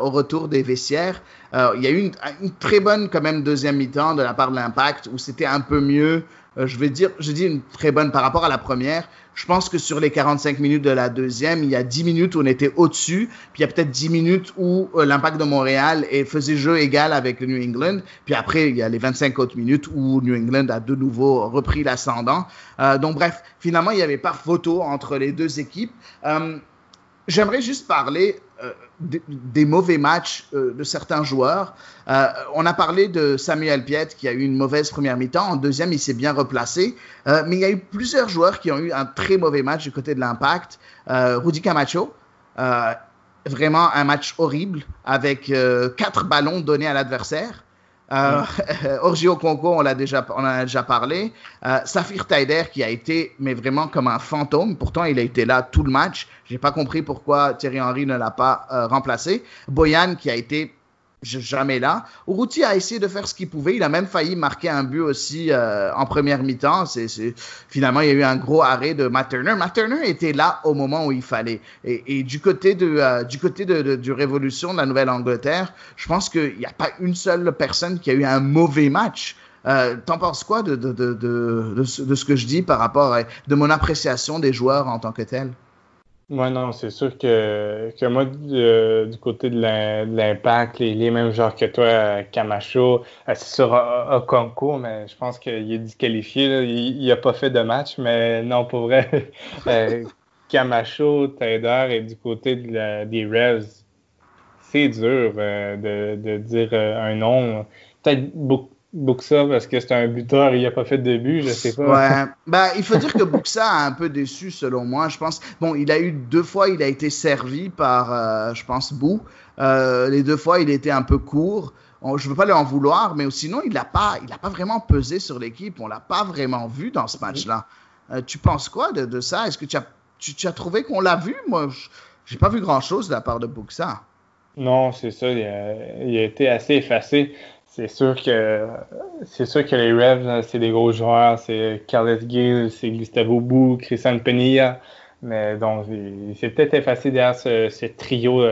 au retour des vestiaires. Il y a eu une très bonne quand même deuxième mi-temps de la part de l'Impact où c'était un peu mieux. Je dis une très bonne par rapport à la première. Je pense que sur les 45 minutes de la deuxième, il y a 10 minutes où on était au-dessus, puis il y a peut-être 10 minutes où l'Impact de Montréal faisait jeu égal avec le New England, puis après, il y a les 25 autres minutes où New England a de nouveau repris l'ascendant. Donc bref, finalement, il n'y avait pas photo entre les deux équipes. J'aimerais juste parler des mauvais matchs de certains joueurs. On a parlé de Samuel Piette qui a eu une mauvaise première mi-temps. En deuxième, il s'est bien replacé. Mais il y a eu plusieurs joueurs qui ont eu un très mauvais match du côté de l'Impact. Rudy Camacho, vraiment un match horrible avec 4 ballons donnés à l'adversaire. Roger Okonkwo, on en a déjà parlé. Safir Taider qui a été mais vraiment comme un fantôme. Pourtant, il a été là tout le match. J'ai pas compris pourquoi Thierry Henry ne l'a pas remplacé. Boyan qui a été jamais là. Urruti a essayé de faire ce qu'il pouvait. Il a même failli marquer un but aussi en première mi-temps. Finalement, il y a eu un gros arrêt de Matt Turner. Matt Turner était là au moment où il fallait. Et du côté du Révolution de la Nouvelle-Angleterre, je pense qu'il n'y a pas une seule personne qui a eu un mauvais match. T'en penses quoi de ce que je dis par rapport de mon appréciation des joueurs en tant que tel? Ouais, non, c'est sûr que moi, du côté de l'Impact, les mêmes joueurs que toi, Camacho, c'est sur Okonkwo, mais je pense qu'il est disqualifié. Là. Il n'a pas fait de match, mais non, pour vrai, Camacho, Taider et du côté des Revs, c'est dur de dire un nom. Peut-être Buxa parce que c'est un buteur, il n'a pas fait de but, je sais pas. Ouais, il faut dire que Buxa a un peu déçu selon moi, je pense. Bon, il a eu 2 fois, il a été servi par, je pense, Bou. Les 2 fois, il était un peu court. Je veux pas lui en vouloir, mais sinon, il a pas vraiment pesé sur l'équipe. On l'a pas vraiment vu dans ce match-là. Tu penses quoi de ça? Est-ce que tu as trouvé qu'on l'a vu? Moi, j'ai pas vu grand-chose de la part de Buxa. Non, c'est ça. Il a été assez effacé. C'est sûr que les Revs, c'est des gros joueurs. C'est Carles Gil, c'est Gustavo Bou, Christian Penilla. Mais donc, il s'est peut-être effacé derrière ce trio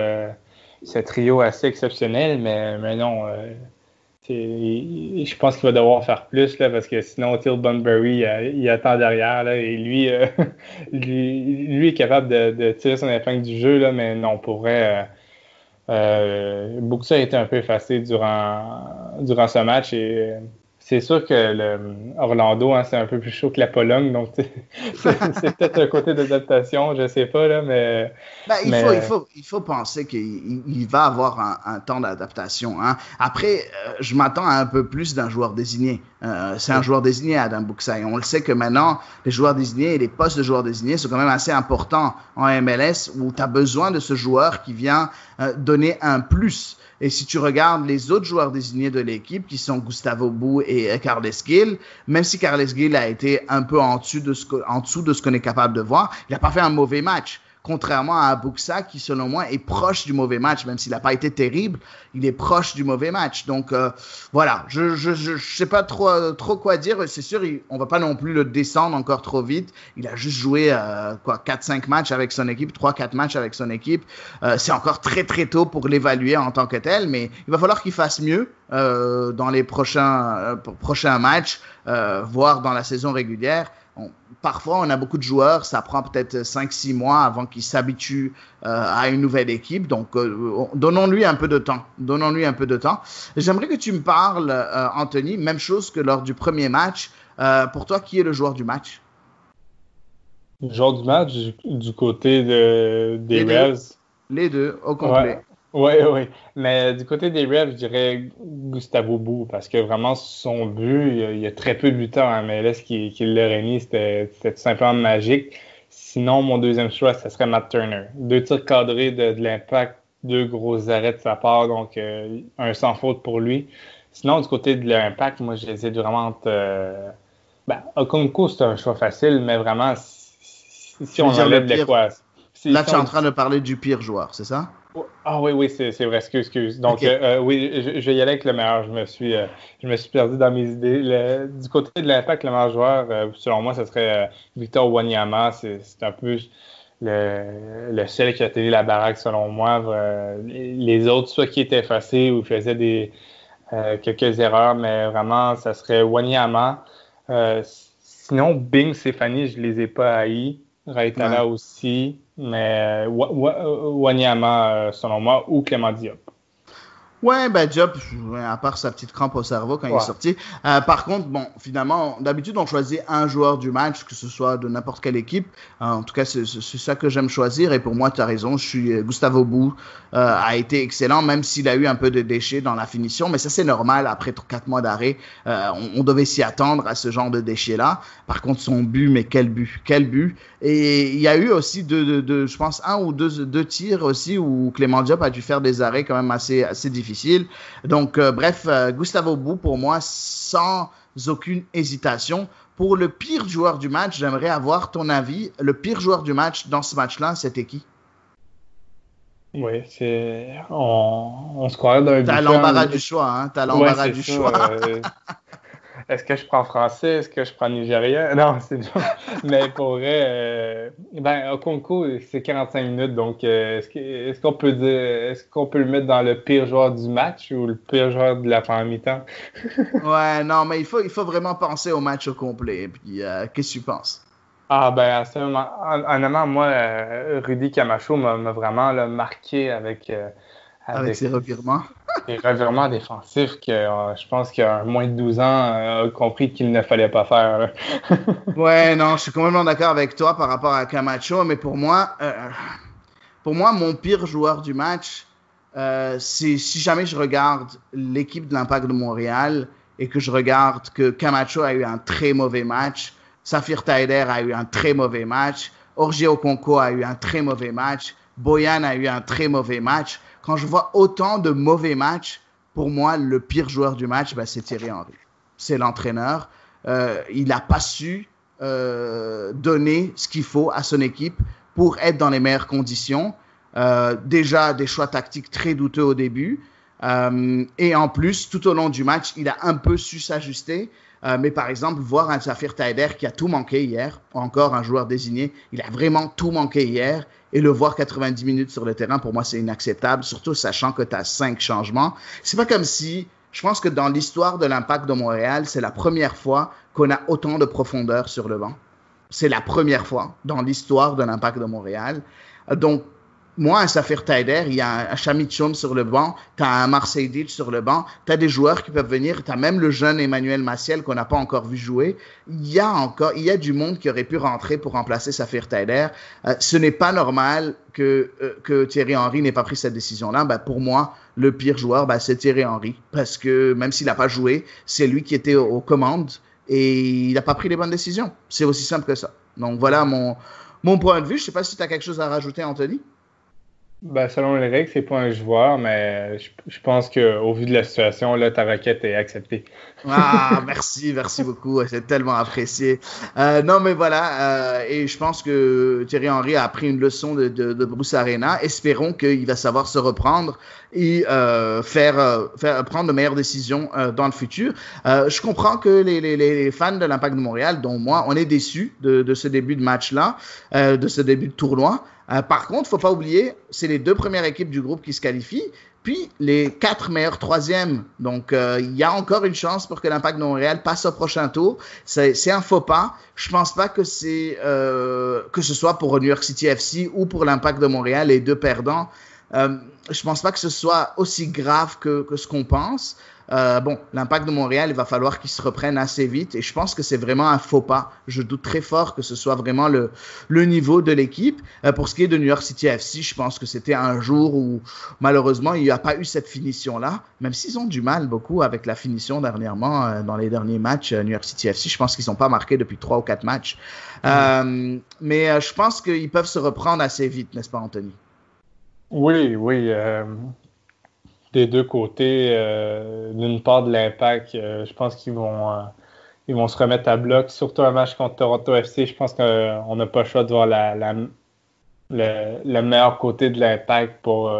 assez exceptionnel. Mais non, je pense qu'il va devoir faire plus là, parce que sinon, Till Bunbury, il attend derrière. Là, et lui, lui est capable de tirer son épingle du jeu. Là, mais non, pour vrai... Buxa a été un peu effacé durant ce match et c'est sûr que Orlando, hein, c'est un peu plus chaud que la Pologne, donc c'est peut-être un côté d'adaptation, je sais pas, là, mais... Ben, il faut penser qu'il va avoir un temps d'adaptation. Hein. Après, je m'attends à un peu plus d'un joueur désigné. C'est un joueur désigné, Adam Buksa. Et on le sait que maintenant, les joueurs désignés et les postes de joueurs désignés sont quand même assez importants en MLS où tu as besoin de ce joueur qui vient donner un plus. Et si tu regardes les autres joueurs désignés de l'équipe, qui sont Gustavo Bou et Carles Gil, même si Carles Gil a été un peu en dessous de ce qu'on est capable de voir, il n'a pas fait un mauvais match. Contrairement à Buksa, qui selon moi est proche du mauvais match, même s'il n'a pas été terrible, il est proche du mauvais match. Donc voilà, je sais pas trop quoi dire. C'est sûr, on va pas non plus le descendre encore trop vite. Il a juste joué 4-5 matchs avec son équipe, 3-4 matchs avec son équipe. C'est encore très très tôt pour l'évaluer en tant que tel, mais il va falloir qu'il fasse mieux dans les prochains matchs, voire dans la saison régulière. Parfois, on a beaucoup de joueurs, ça prend peut-être 5-6 mois avant qu'ils s'habituent à une nouvelle équipe. Donc, donnons-lui un peu de temps. J'aimerais que tu me parles, Anthony, même chose que lors du premier match. Pour toi, qui est le joueur du match? Le joueur du match, du côté des Revs? Les deux, au complet. Oui. Mais du côté des Revs, je dirais Gustavo Bou, parce que vraiment, son but, il y a très peu de buteurs en MLS qui l'auraient mis. C'était tout simplement magique. Sinon, mon deuxième choix, ça serait Matt Turner. 2 tirs cadrés de l'Impact, 2 gros arrêts de sa part, donc un sans faute pour lui. Sinon, du côté de l'Impact, moi, j'hésite vraiment entre... Okonkwo, c'est un choix facile, mais vraiment, si on enlève l'équation... Là, tu es en train de parler du pire joueur, c'est ça? Ah oui, c'est vrai, excuse. Donc, okay. Oui, je vais y aller avec le meilleur. Je me suis perdu dans mes idées. Du côté de l'Impact, le meilleur joueur, selon moi, ce serait Victor Wanyama. C'est un peu le seul qui a tenu la baraque, selon moi. Les autres, soit qui étaient effacés ou faisaient quelques erreurs, mais vraiment, ça serait Wanyama. Sinon, Bing, Stéphanie, je les ai pas haïs. Raitala aussi, mais Wanyama, selon moi, ou Clément Diop. Ouais, Diop, à part sa petite crampe au cerveau quand il est sorti. Par contre, finalement, d'habitude, on choisit un joueur du match, que ce soit de n'importe quelle équipe. En tout cas, c'est ça que j'aime choisir. Et pour moi, tu as raison, Gustavo Bou a été excellent, même s'il a eu un peu de déchets dans la finition. Mais ça, c'est normal. Après 4 mois d'arrêt, on devait s'y attendre à ce genre de déchets-là. Par contre, son but, mais quel but. Et il y a eu aussi je pense, 1 ou 2 tirs aussi où Clément Diop a dû faire des arrêts quand même assez difficiles. Donc, bref, Gustavo Bou, pour moi, sans aucune hésitation. Pour le pire joueur du match, j'aimerais avoir ton avis. Le pire joueur du match dans ce match-là, c'était qui? Oui, on se croirait d'un but. T'as l'embarras du choix, hein? T'as l'embarras du choix. Est-ce que je prends français? Est-ce que je prends nigérien? Non, c'est dur. Mais pour vrai, Okonkwo, c'est 45 minutes. Donc, est-ce qu'on peut le mettre dans le pire joueur du match ou le pire joueur de la fin mi-temps? Ouais, non, mais il faut vraiment penser au match au complet. Puis, qu'est-ce que tu penses? À ce moment, honnêtement, moi, Rudy Camacho m'a vraiment marqué avec ses revirements. Des revirements défensifs que je pense qu'un moins de 12 ans a compris qu'il ne fallait pas faire. Ouais, non, je suis complètement d'accord avec toi par rapport à Camacho, mais pour moi, mon pire joueur du match, c'est si jamais je regarde l'équipe de l'Impact de Montréal et que je regarde que Camacho a eu un très mauvais match, Safir Taider a eu un très mauvais match, Orji Okonkwo a eu un très mauvais match, Boyan a eu un très mauvais match. Quand je vois autant de mauvais matchs, pour moi, le pire joueur du match, c'est Thierry Henry. C'est l'entraîneur. Il n'a pas su donner ce qu'il faut à son équipe pour être dans les meilleures conditions. Déjà, des choix tactiques très douteux au début. Et en plus, tout au long du match, il a un peu su s'ajuster. Mais par exemple, voir un Safir Taider qui a tout manqué hier, encore un joueur désigné, il a vraiment tout manqué hier. Et le voir 90 minutes sur le terrain, pour moi, c'est inacceptable, surtout sachant que tu as 5 changements. C'est pas comme si, je pense que dans l'histoire de l'Impact de Montréal, c'est la première fois qu'on a autant de profondeur sur le banc. C'est la première fois dans l'histoire de l'Impact de Montréal. Donc, moi, un Safir Taider, il y a un Shamit Choum sur le banc, tu as un Marseille Ditch sur le banc, tu as des joueurs qui peuvent venir, tu as même le jeune Emmanuel Maciel qu'on n'a pas encore vu jouer. Il y a du monde qui aurait pu rentrer pour remplacer Safir Taider. Ce n'est pas normal que Thierry Henry n'ait pas pris cette décision-là. Pour moi, le pire joueur, c'est Thierry Henry, parce que même s'il n'a pas joué, c'est lui qui était aux commandes et il n'a pas pris les bonnes décisions. C'est aussi simple que ça. Donc voilà mon point de vue. Je ne sais pas si tu as quelque chose à rajouter, Anthony. Selon les règles, c'est pas un joueur, mais je pense qu'au vu de la situation, là, ta requête est acceptée. Merci beaucoup, c'est tellement apprécié. Non, mais voilà, et je pense que Thierry Henry a appris une leçon de Bruce Arena. Espérons qu'il va savoir se reprendre et prendre de meilleures décisions dans le futur. Je comprends que les fans de l'Impact de Montréal, dont moi, on est déçus de ce début de match-là, de ce début de tournoi. Par contre, il ne faut pas oublier, c'est les 2 premières équipes du groupe qui se qualifient, puis les 4 meilleurs troisièmes. Donc, il y a encore une chance pour que l'Impact de Montréal passe au prochain tour. C'est un faux pas. Je ne pense pas que ce soit pour New York City FC ou pour l'Impact de Montréal, les 2 perdants. Je ne pense pas que ce soit aussi grave que ce qu'on pense. L'Impact de Montréal, il va falloir qu'il se reprenne assez vite et je pense que c'est vraiment un faux pas. Je doute très fort que ce soit vraiment le niveau de l'équipe. Pour ce qui est de New York City FC, je pense que c'était un jour où malheureusement il n'y a pas eu cette finition-là, même s'ils ont du mal beaucoup avec la finition dernièrement dans les derniers matchs New York City FC. Je pense qu'ils n'ont pas marqué depuis 3 ou 4 matchs. Mais je pense qu'ils peuvent se reprendre assez vite, n'est-ce pas, Anthony? Oui. Des 2 côtés, d'une part de l'Impact, je pense qu'ils vont se remettre à bloc, surtout un match contre Toronto FC. Je pense qu'on n'a pas le choix de voir le meilleur côté de l'Impact pour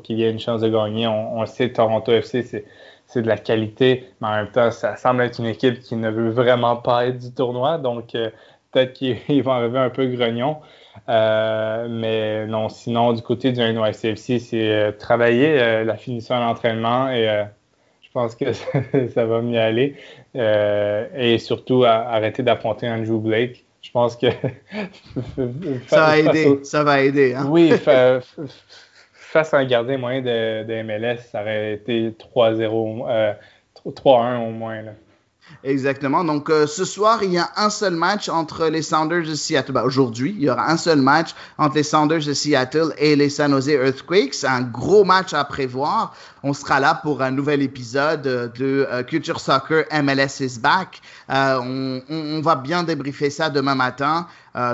qu'il y ait une chance de gagner. On le sait, Toronto FC, c'est de la qualité, mais en même temps, ça semble être une équipe qui ne veut vraiment pas être du tournoi, donc peut-être qu'ils vont arriver un peu grognon. Mais non, sinon, du côté du NYCFC, c'est travailler la finition à l'entraînement et je pense que ça va mieux aller. Et surtout, arrêter d'affronter Andrew Blake. Je pense que... ça va aider. Hein? Oui, face à un gardien moyen de MLS, ça aurait été 3-0, 3-1 au moins, là. Exactement. Donc, ce soir, il y a un seul match entre les Sounders de Seattle. Aujourd'hui, il y aura un seul match entre les Sounders de Seattle et les San Jose Earthquakes. C'est un gros match à prévoir. On sera là pour un nouvel épisode de Culture Soccer MLS is Back. On va bien débriefer ça demain matin.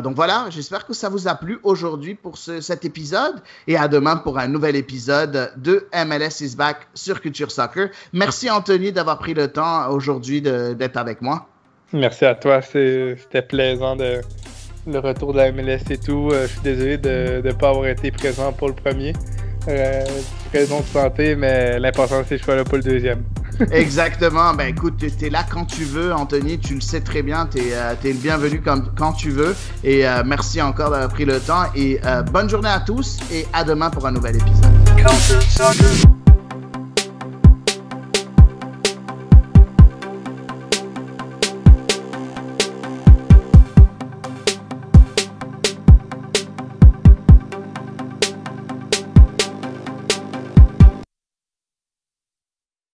Donc voilà, j'espère que ça vous a plu aujourd'hui pour cet épisode et à demain pour un nouvel épisode de MLS is Back sur Culture Soccer. Merci Anthony d'avoir pris le temps aujourd'hui d'être avec moi. Merci à toi, c'était plaisant le retour de la MLS et tout. Je suis désolé de ne pas avoir été présent pour le premier. Raison de santé, mais l'important c'est que je sois là pour le deuxième. Exactement. Ben écoute, t'es là quand tu veux, Anthony. Tu le sais très bien. T'es le bienvenu quand tu veux. Et merci encore d'avoir pris le temps. Et bonne journée à tous et à demain pour un nouvel épisode.